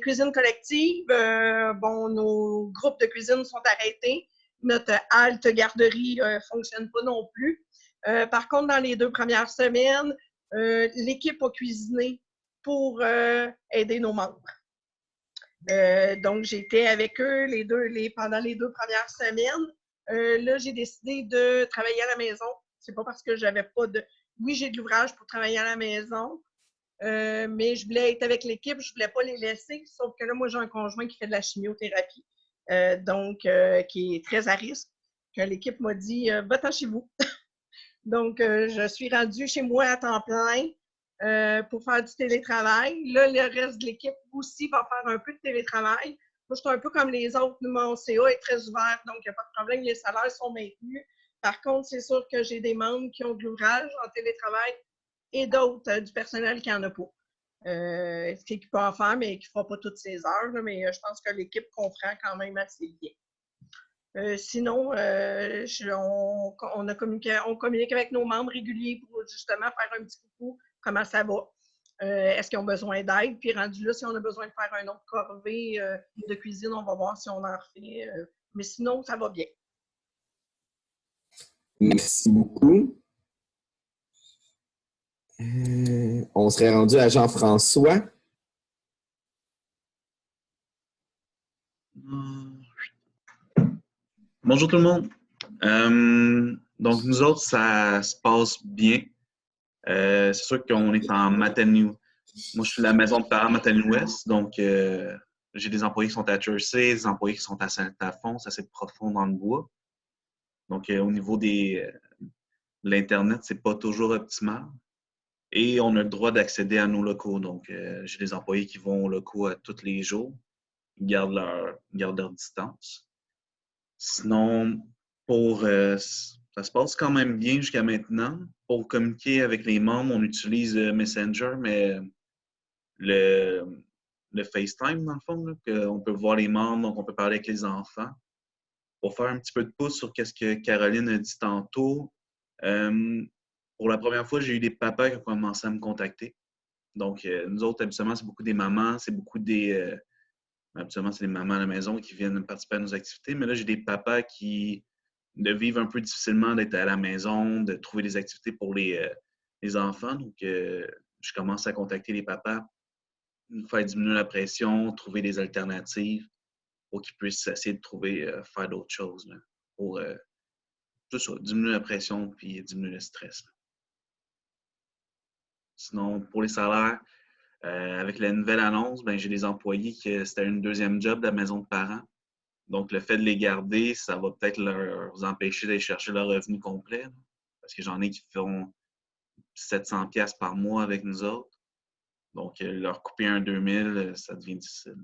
cuisine collective, nos groupes de cuisine sont arrêtés. Notre halte garderie ne fonctionne pas non plus. Par contre, dans les 2 premières semaines, l'équipe a cuisiné pour aider nos membres. Donc, j'étais avec eux pendant les 2 premières semaines. Là, j'ai décidé de travailler à la maison. C'est pas parce que j'avais pas de... Oui, j'ai de l'ouvrage pour travailler à la maison, mais je voulais être avec l'équipe, je voulais pas les laisser, sauf que là, moi, j'ai un conjoint qui fait de la chimiothérapie, qui est très à risque, que l'équipe m'a dit « Va-t'en chez vous ». Donc, je suis rendue chez moi à temps plein pour faire du télétravail. Là, le reste de l'équipe aussi va faire un peu de télétravail. Moi, je suis un peu comme les autres. Mon CA est très ouvert, donc il n'y a pas de problème. Les salaires sont maintenus. Par contre, c'est sûr que j'ai des membres qui ont de l'ouvrage en télétravail et d'autres, du personnel qui n'en a pas. Qui peut en faire, mais qui ne fera pas toutes ces heures. Là, mais je pense que l'équipe comprend quand même assez bien. Sinon, on communique avec nos membres réguliers pour justement faire un petit coucou, comment ça va. Est-ce qu'ils ont besoin d'aide? Puis rendu là, si on a besoin de faire un autre corvée de cuisine, on va voir si on en refait. Mais sinon, ça va bien. Merci beaucoup. On serait rendu à Jean-François. Bonjour tout le monde. Donc, nous autres, ça se passe bien. C'est sûr qu'on est en Matane. Moi, je suis la maison de parents Matane-Ouest. Donc, j'ai des employés qui sont à Jersey, des employés qui sont à Saint-Alphonse, assez profond dans le bois. Donc, au niveau de l'Internet, c'est pas toujours optimal. Et on a le droit d'accéder à nos locaux. Donc, j'ai des employés qui vont aux locaux tous les jours. Ils gardent leur distance. Sinon, ça se passe quand même bien jusqu'à maintenant. Pour communiquer avec les membres, on utilise Messenger, mais le FaceTime, dans le fond, on peut voir les membres, donc on peut parler avec les enfants. Pour faire un petit peu de pouce sur ce que Caroline a dit tantôt, pour la première fois, j'ai eu des papas qui ont commencé à me contacter. Donc, nous autres, habituellement, c'est beaucoup des mamans, c'est beaucoup habituellement, c'est des mamans à la maison qui viennent participer à nos activités, mais là, j'ai des papas qui vivent un peu difficilement d'être à la maison, de trouver des activités pour les enfants. Donc, je commence à contacter les papas, faire diminuer la pression, trouver des alternatives pour qu'ils puissent essayer de faire d'autres choses là, pour tout ça, diminuer la pression puis diminuer le stress. Là. Sinon, pour les salaires, avec la nouvelle annonce, j'ai des employés que c'était une deuxième job de la maison de parents. Donc, le fait de les garder, ça va peut-être leur empêcher d'aller chercher leur revenu complet. Là, parce que j'en ai qui font 700$ par mois avec nous autres. Donc, leur couper un 2000, ça devient difficile.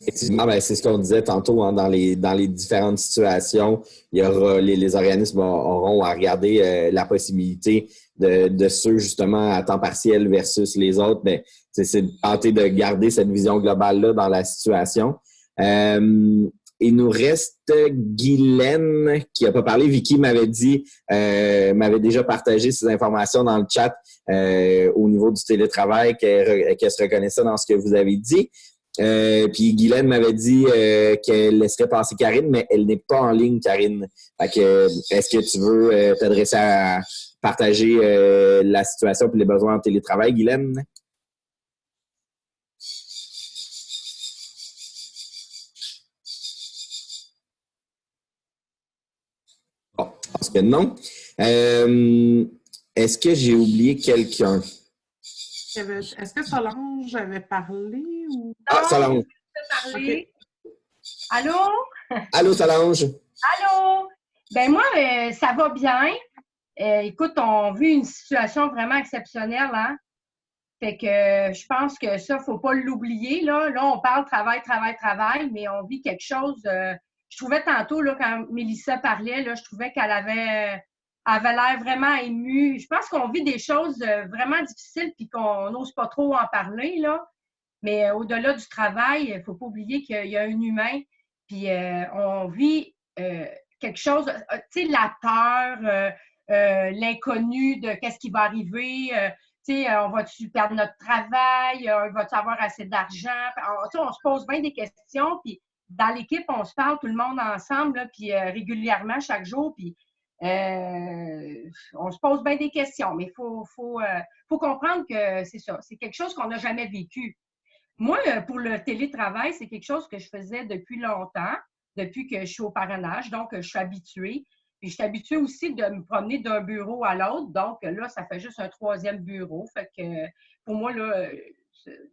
Effectivement, c'est ce qu'on disait tantôt, hein, dans les différentes situations, il y aura les organismes auront à regarder la possibilité de ceux justement à temps partiel versus les autres. C'est de tenter de garder cette vision globale-là dans la situation. Il nous reste Guylaine qui n'a pas parlé. Vicky m'avait déjà partagé ses informations dans le chat au niveau du télétravail, qu'elle se reconnaissait dans ce que vous avez dit. Puis Guylaine m'avait dit qu'elle laisserait passer Karine, mais elle n'est pas en ligne, Karine. Fait que, est-ce que tu veux t'adresser à partager la situation et les besoins en télétravail, Guylaine? Bon, je pense que non. Est-ce que j'ai oublié quelqu'un? Est-ce que Solange avait parlé? Ou... Ah, Solange. Okay. Allô? Allô, Solange. Allô? Ben moi, ça va bien. Écoute, on vit une situation vraiment exceptionnelle, hein? Fait que je pense que ça, faut pas l'oublier, là. Là, on parle travail, mais on vit quelque chose. Je trouvais tantôt, là, quand Mélissa parlait, là, je trouvais qu'elle avait l'air vraiment émue. Je pense qu'on vit des choses vraiment difficiles puis qu'on n'ose pas trop en parler, là. Mais au-delà du travail, il ne faut pas oublier qu'il y a un humain, puis on vit quelque chose, tu sais, la peur, l'inconnu de qu'est-ce qui va arriver, tu sais, on va-tu perdre notre travail, va-tu avoir assez d'argent? On se pose bien des questions, puis dans l'équipe, on se parle tout le monde ensemble, là, puis régulièrement, chaque jour, puis on se pose bien des questions, mais il faut comprendre que c'est ça, c'est quelque chose qu'on n'a jamais vécu. Moi, pour le télétravail, c'est quelque chose que je faisais depuis longtemps, depuis que je suis au parrainage, donc je suis habituée. Puis je suis habituée aussi de me promener d'un bureau à l'autre, donc là, ça fait juste un 3e bureau. Fait que pour moi,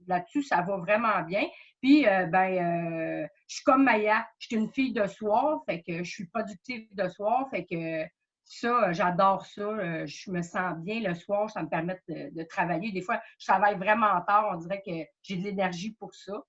là-dessus, ça va vraiment bien. Puis, je suis comme Maya, je suis une fille de soir, fait que je suis productive de soir, fait que ça, j'adore ça. Je me sens bien le soir. Ça me permet de travailler. Des fois, je travaille vraiment tard. On dirait que j'ai de l'énergie pour ça.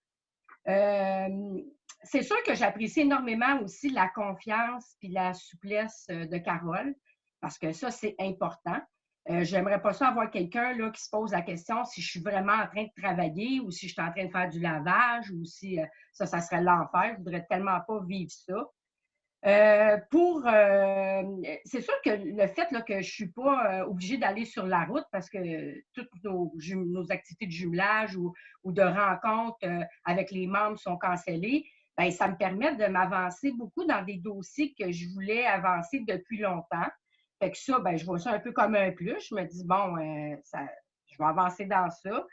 C'est sûr que j'apprécie énormément aussi la confiance et la souplesse de Carole, parce que ça, c'est important. J'aimerais pas ça avoir quelqu'un là, qui se pose la question si je suis vraiment en train de travailler ou si je suis en train de faire du lavage ou si ça serait l'enfer. Je voudrais tellement pas vivre ça. C'est sûr que le fait là, que je ne suis pas obligée d'aller sur la route parce que toutes nos activités de jumelage ou de rencontres avec les membres sont cancellées, bien, ça me permet de m'avancer beaucoup dans des dossiers que je voulais avancer depuis longtemps. Fait que ça, bien, je vois ça un peu comme un plus. Je me dis, bon, je vais avancer dans ça.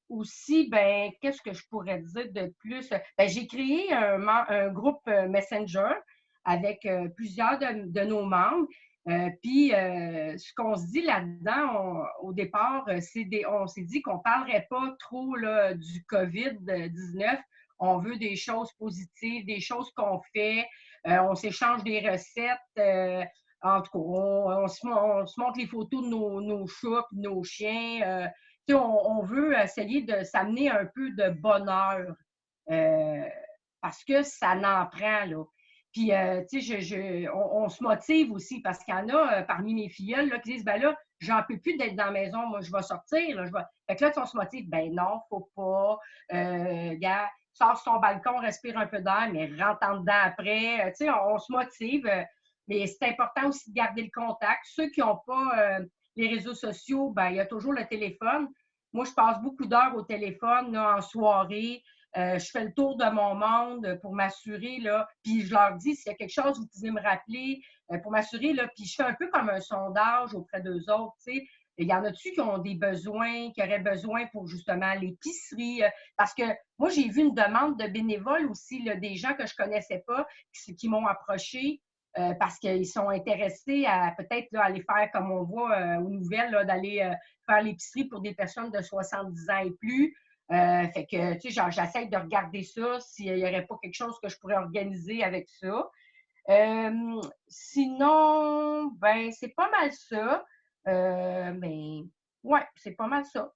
Aussi, ben, qu'est-ce que je pourrais dire de plus? Ben, j'ai créé un groupe Messenger avec plusieurs de nos membres. Puis, ce qu'on se dit là-dedans, au départ, on s'est dit qu'on ne parlerait pas trop là, du COVID-19. On veut des choses positives, des choses qu'on fait. On s'échange des recettes. En tout cas, on se montre les photos de nos chats et de nos chiens. On veut essayer de s'amener un peu de bonheur parce que ça en prend, là. Puis, on se motive aussi parce qu'il y en a parmi mes filleuls là, qui disent, ben là, j'en peux plus d'être dans la maison, moi, je vais sortir. Là, Fait que là, on se motive, ben non, faut pas. Gars, sors sur ton balcon, respire un peu d'air, mais rentre en dedans après. On se motive. Mais c'est important aussi de garder le contact. Ceux qui n'ont pas les réseaux sociaux, ben, il y a toujours le téléphone. Moi, je passe beaucoup d'heures au téléphone là, en soirée. Je fais le tour de mon monde pour m'assurer, là, puis je leur dis s'il y a quelque chose, vous pouvez me rappeler pour m'assurer, là, puis je fais un peu comme un sondage auprès d'eux autres, tu sais. Il y en a-tu qui ont des besoins, qui auraient besoin pour justement l'épicerie? Parce que moi, j'ai vu une demande de bénévoles aussi, là, des gens que je ne connaissais pas, qui m'ont approché. Parce qu'ils sont intéressés à peut-être aller faire, comme on voit aux nouvelles, là, d'aller faire l'épicerie pour des personnes de 70 ans et plus. Fait que, tu sais, j'essaie de regarder ça, s'il n'y aurait pas quelque chose que je pourrais organiser avec ça. Sinon, ben, c'est pas mal ça. Ben, ouais, c'est pas mal ça.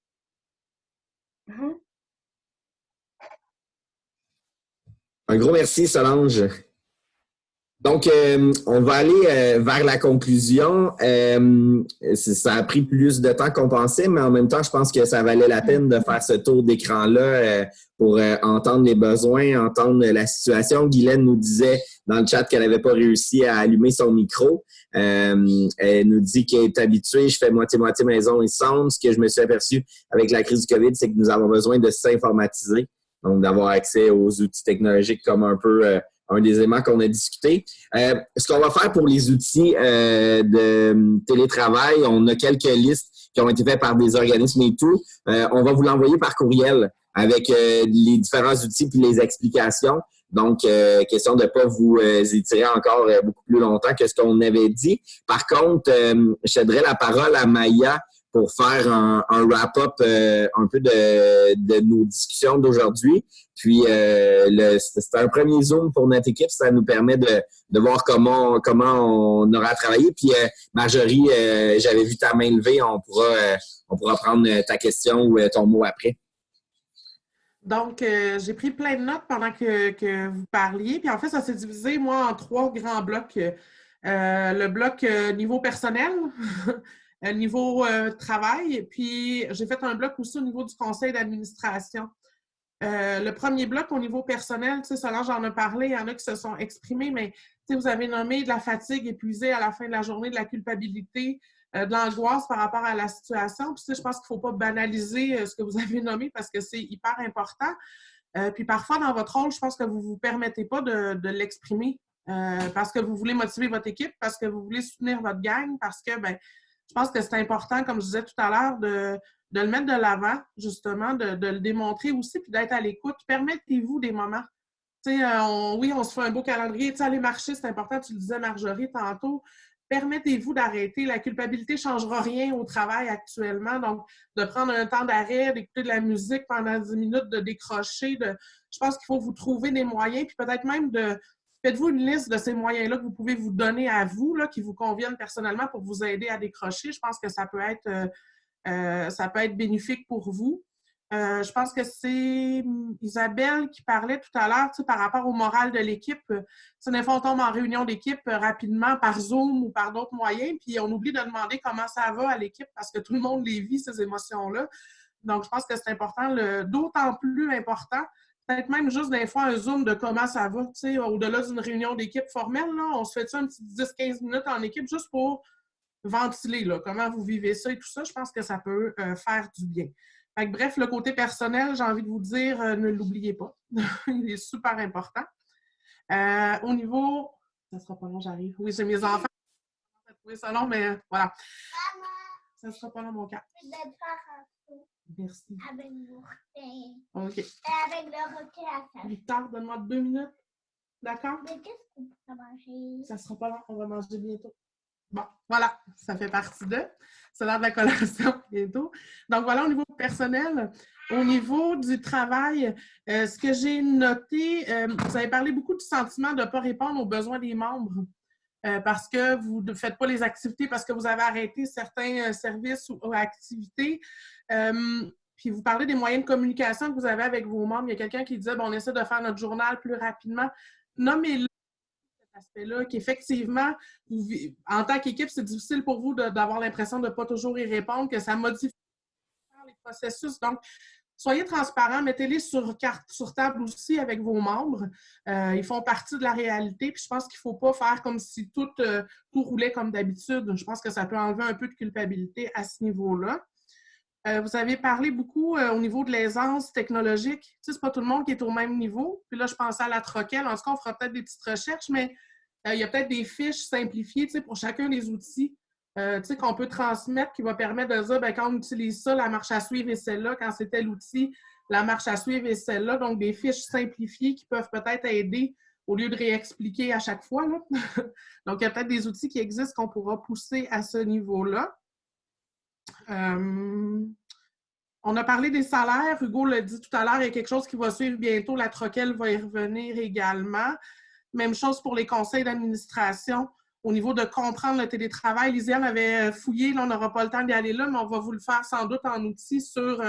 Un gros merci, Solange. Donc, on va aller vers la conclusion. Ça a pris plus de temps qu'on pensait, mais en même temps, je pense que ça valait la peine de faire ce tour d'écran-là pour entendre les besoins, entendre la situation. Guylaine nous disait dans le chat qu'elle n'avait pas réussi à allumer son micro. Elle nous dit qu'elle est habituée, je fais moitié-moitié maison et centre. Ce que je me suis aperçu avec la crise du COVID, c'est que nous avons besoin de s'informatiser, donc d'avoir accès aux outils technologiques comme un peu un des éléments qu'on a discuté. Ce qu'on va faire pour les outils de télétravail, on a quelques listes qui ont été faites par des organismes et tout. On va vous l'envoyer par courriel avec les différents outils puis les explications. Donc, question de ne pas vous étirer encore beaucoup plus longtemps que ce qu'on avait dit. Par contre, je céderai la parole à Maya pour faire un wrap-up un peu de nos discussions d'aujourd'hui. Puis, c'est un premier Zoom pour notre équipe. Ça nous permet de voir comment on aura travaillé. Puis, Marjorie, j'avais vu ta main levée. On pourra prendre ta question ou ton mot après. Donc, j'ai pris plein de notes pendant que vous parliez. Puis, en fait, ça s'est divisé, moi, en 3 grands blocs. Le bloc niveau personnel, niveau travail, puis j'ai fait un bloc aussi au niveau du conseil d'administration. Le premier bloc au niveau personnel, tu sais, Solange, j'en ai parlé, il y en a qui se sont exprimés, mais tu sais, vous avez nommé de la fatigue épuisée à la fin de la journée, de la culpabilité, de l'angoisse par rapport à la situation. Puis tu sais, je pense qu'il ne faut pas banaliser ce que vous avez nommé parce que c'est hyper important. Puis parfois, dans votre rôle, je pense que vous ne vous permettez pas de l'exprimer parce que vous voulez motiver votre équipe, parce que vous voulez soutenir votre gang, parce que, ben, je pense que c'est important, comme je disais tout à l'heure, de le mettre de l'avant, justement, de le démontrer aussi, puis d'être à l'écoute. Permettez-vous des moments. Tu sais, oui, on se fait un beau calendrier. Tu sais, aller marcher, c'est important. Tu le disais, Marjorie, tantôt. Permettez-vous d'arrêter. La culpabilité ne changera rien au travail actuellement. Donc, de prendre un temps d'arrêt, d'écouter de la musique pendant 10 minutes, de décrocher. Je pense qu'il faut vous trouver des moyens, puis peut-être même faites-vous une liste de ces moyens-là que vous pouvez vous donner à vous, là, qui vous conviennent personnellement pour vous aider à décrocher. Je pense que ça peut être bénéfique pour vous. Je pense que c'est Isabelle qui parlait tout à l'heure, tu sais, par rapport au moral de l'équipe. Des fois, on tombe en réunion d'équipe rapidement par Zoom ou par d'autres moyens, puis on oublie de demander comment ça va à l'équipe parce que tout le monde les vit, ces émotions-là. Donc, je pense que c'est important, d'autant plus important, peut-être même juste des fois un Zoom de comment ça va, tu sais, au-delà d'une réunion d'équipe formelle, là, on se fait un petit 10-15 minutes en équipe juste pour ventiler, là, comment vous vivez ça et tout ça. Je pense que ça peut faire du bien. Fait que, bref, le côté personnel, j'ai envie de vous dire, ne l'oubliez pas. Il est super important. Au niveau... Ça sera pas long, j'arrive. Oui, j'ai mes enfants. Oui, ça long, mais voilà. Ça sera pas long, mon cas. Merci. Avec Bourtin. OK. Et avec le roquet à ça. Victor, donne-moi 2 minutes. D'accord? Mais qu'est-ce qu'on peut manger? Ça sera pas long, on va manger bientôt. Bon, voilà, ça fait partie de. C'est l'heure de la collation bientôt. Donc, voilà, au niveau personnel. Au niveau du travail, ce que j'ai noté, vous avez parlé beaucoup du sentiment de ne pas répondre aux besoins des membres parce que vous ne faites pas les activités, parce que vous avez arrêté certains services ou activités. Puis vous parlez des moyens de communication que vous avez avec vos membres. Il y a quelqu'un qui disait, bon, on essaie de faire notre journal plus rapidement. Nommez-le cet aspect-là, qu'effectivement, en tant qu'équipe, c'est difficile pour vous d'avoir l'impression de ne pas toujours y répondre, que ça modifie les processus. Donc, soyez transparents, mettez-les sur table aussi avec vos membres. Ils font partie de la réalité. Puis je pense qu'il ne faut pas faire comme si tout roulait comme d'habitude. Je pense que ça peut enlever un peu de culpabilité à ce niveau-là. Vous avez parlé beaucoup au niveau de l'aisance technologique. Tu sais, c'est pas tout le monde qui est au même niveau. Puis là, je pensais à la troquelle. En tout cas, on fera peut-être des petites recherches, mais il y a peut-être des fiches simplifiées, tu sais, pour chacun des outils. Tu sais, qu'on peut transmettre, qui va permettre de dire, bien, quand on utilise ça, la marche à suivre est celle-là. Quand c'est tel outil, la marche à suivre est celle-là. Donc, des fiches simplifiées qui peuvent peut-être aider au lieu de réexpliquer à chaque fois, là. Donc, il y a peut-être des outils qui existent qu'on pourra pousser à ce niveau-là. On a parlé des salaires. Hugo l'a dit tout à l'heure, il y a quelque chose qui va suivre bientôt. La troquelle va y revenir également. Même chose pour les conseils d'administration. Au niveau de comprendre le télétravail, Lisiane avait fouillé, là, on n'aura pas le temps d'y aller là, mais on va vous le faire sans doute en outil sur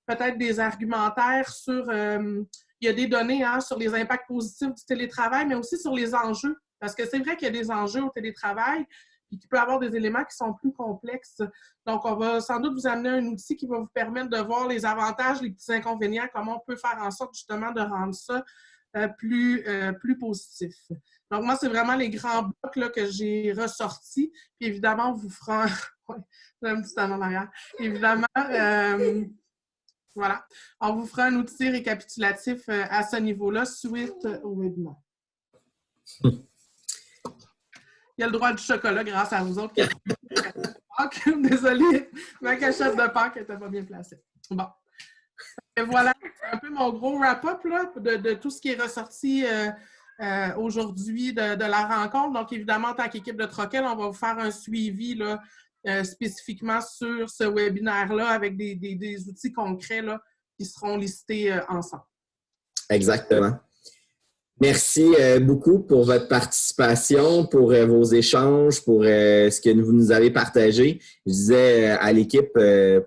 peut-être des argumentaires, sur il y a des données sur les impacts positifs du télétravail, mais aussi sur les enjeux. Parce que c'est vrai qu'il y a des enjeux au télétravail et qu'il peut y avoir des éléments qui sont plus complexes. Donc, on va sans doute vous amener un outil qui va vous permettre de voir les avantages, les petits inconvénients, comment on peut faire en sorte justement de rendre ça plus positif. Donc, moi, c'est vraiment les grands blocs là, que j'ai ressortis. Puis évidemment, on vous fera... ouais, j'ai un petit temps en arrière. Évidemment, voilà. On vous fera un outil récapitulatif à ce niveau-là suite au webinaire. Il y a le droit du chocolat grâce à vous autres. Désolée, ma cachette de Pâques n'était pas bien placée. Bon. Et voilà, c'est un peu mon gros wrap-up de tout ce qui est ressorti aujourd'hui de la rencontre. Donc, évidemment, en tant qu'équipe de Troquel, on va vous faire un suivi là, spécifiquement sur ce webinaire-là avec des outils concrets là, qui seront listés ensemble. Exactement. Merci beaucoup pour votre participation, pour vos échanges, pour ce que vous nous avez partagé. Je disais à l'équipe,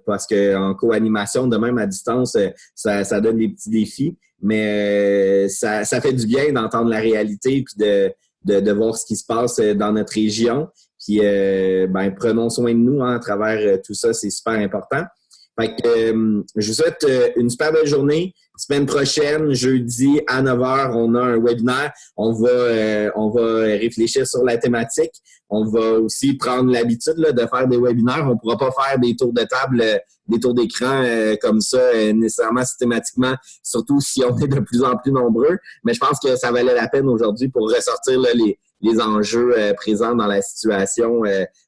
parce qu'en co-animation, de même à distance, ça donne des petits défis, mais ça fait du bien d'entendre la réalité et de voir ce qui se passe dans notre région. Puis, prenons soin de nous à travers tout ça, c'est super important. Fait que, je vous souhaite une super belle journée. Semaine prochaine, jeudi à 9h, on a un webinaire. On va réfléchir sur la thématique. On va aussi prendre l'habitude là, de faire des webinaires. On ne pourra pas faire des tours de table, des tours d'écran comme ça nécessairement systématiquement, surtout si on est de plus en plus nombreux. Mais je pense que ça valait la peine aujourd'hui pour ressortir là, les enjeux présents dans la situation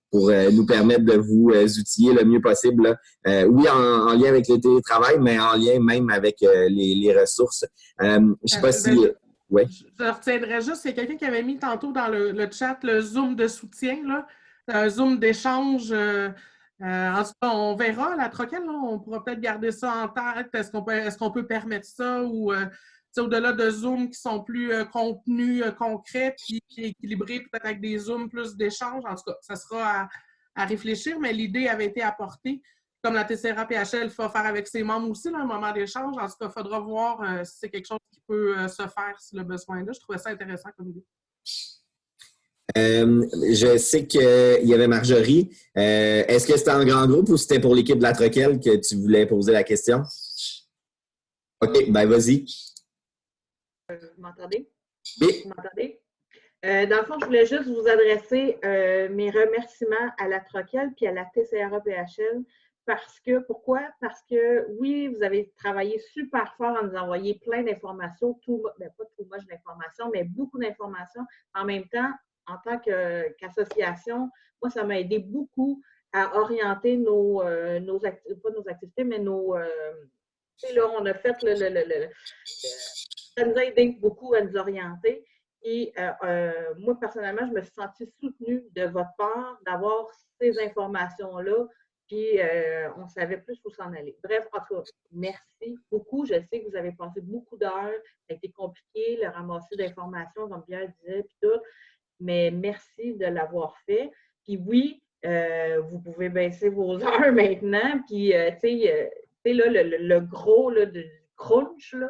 pour nous permettre de vous outiller le mieux possible. Oui, en lien avec le télétravail, mais en lien même avec les ressources. Je ne sais pas si... Ouais. Je retiendrai juste, c'est quelqu'un qui avait mis tantôt dans le chat le Zoom de soutien, là, un Zoom d'échange. En tout cas, on verra la troquelle. Là, on pourra peut-être garder ça en tête. Est-ce qu'on peut permettre ça ou... au-delà de Zoom qui sont plus contenus concrets puis équilibrés, peut-être avec des Zooms plus d'échanges. En tout cas, ça sera à réfléchir, mais l'idée avait été apportée. Comme la TCRA-PHL va faire avec ses membres aussi, là, un moment d'échange. En tout cas, il faudra voir si c'est quelque chose qui peut se faire si le besoin est là. Je trouvais ça intéressant comme idée. Je sais qu'il y avait Marjorie. Est-ce que c'était en grand groupe ou c'était pour l'équipe de la Troquelle que tu voulais poser la question? OK, ben vas-y. Vous m'entendez? Oui. Vous m'entendez? Dans le fond, je voulais juste vous adresser mes remerciements à la Troquel puis à la TCRA-PHL. Pourquoi? Parce que oui, vous avez travaillé super fort à nous envoyer plein d'informations, pas tout much d'informations, mais beaucoup d'informations. En même temps, en tant qu'association, moi, ça m'a aidé beaucoup à orienter nos activités, mais là, on a fait ça nous a aidé beaucoup à nous orienter. Et moi, personnellement, je me suis sentie soutenue de votre part d'avoir ces informations-là. Puis, on savait plus où s'en aller. Bref, en tout cas, merci beaucoup. Je sais que vous avez passé beaucoup d'heures. Ça a été compliqué, le ramasser d'informations, comme Pierre disait, puis tout. Mais merci de l'avoir fait. Puis oui, vous pouvez baisser vos heures maintenant. Puis, tu sais, là, le gros là, du crunch, là,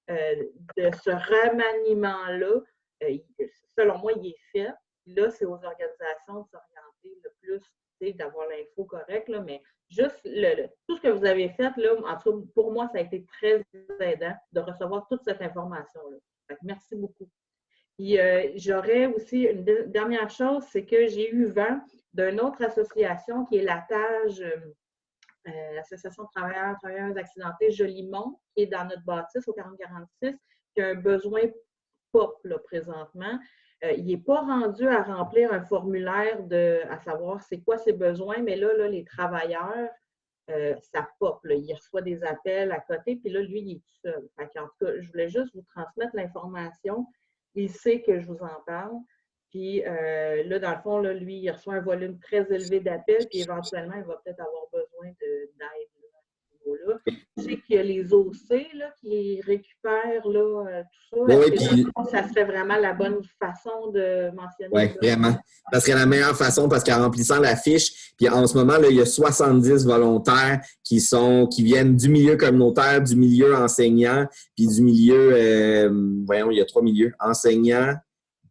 de ce remaniement-là, selon moi, il est fait. Là, c'est aux organisations de s'orienter le plus, d'avoir l'info correcte, là, mais juste tout ce que vous avez fait, là, en tout cas, pour moi, ça a été très aidant de recevoir toute cette information-là. Merci beaucoup. Puis, j'aurais aussi une dernière chose, c'est que j'ai eu vent d'une autre association qui est l'ATAGE, l'Association de travailleurs accidentés Jolimont, qui est dans notre bâtisse au 4046, qui a un besoin pop là, présentement. Il n'est pas rendu à remplir un formulaire à savoir c'est quoi ses besoins, mais là les travailleurs, ça pop. Là, il reçoit des appels à côté, puis là, lui, il est tout seul. En tout cas, je voulais juste vous transmettre l'information. Il sait que je vous en parle. Puis là, dans le fond, là, lui, il reçoit un volume très élevé d'appels, puis éventuellement, il va peut-être avoir besoin d'aide à ce niveau-là. Je sais qu'il y a les OC là, qui récupèrent là, tout ça. Oui, puis ça serait vraiment la bonne façon de mentionner. Oui, vraiment. Ça serait la meilleure façon parce qu'en remplissant la fiche, puis en ce moment, là, il y a 70 volontaires qui viennent du milieu communautaire, du milieu enseignant, puis du milieu, il y a 3 milieux, enseignants,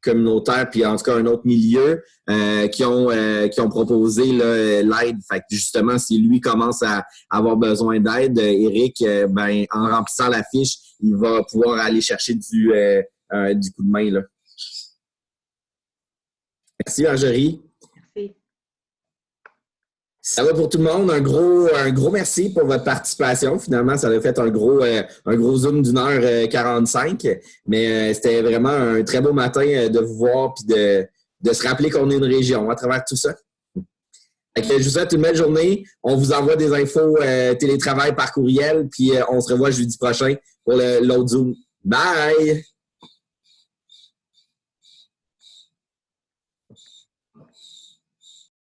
communautaire, puis en tout cas un autre milieu qui ont proposé l'aide. Fait que justement, si lui commence à avoir besoin d'aide, Éric, en remplissant la fiche, il va pouvoir aller chercher du coup de main. Là. Merci, Marjorie. Merci. Ça va pour tout le monde. Un gros merci pour votre participation. Finalement, ça a fait un gros Zoom d'1h45. Mais c'était vraiment un très beau matin de vous voir et de se rappeler qu'on est une région à travers tout ça. Je vous souhaite une belle journée. On vous envoie des infos télétravail par courriel. Puis on se revoit jeudi prochain pour l'autre Zoom. Bye!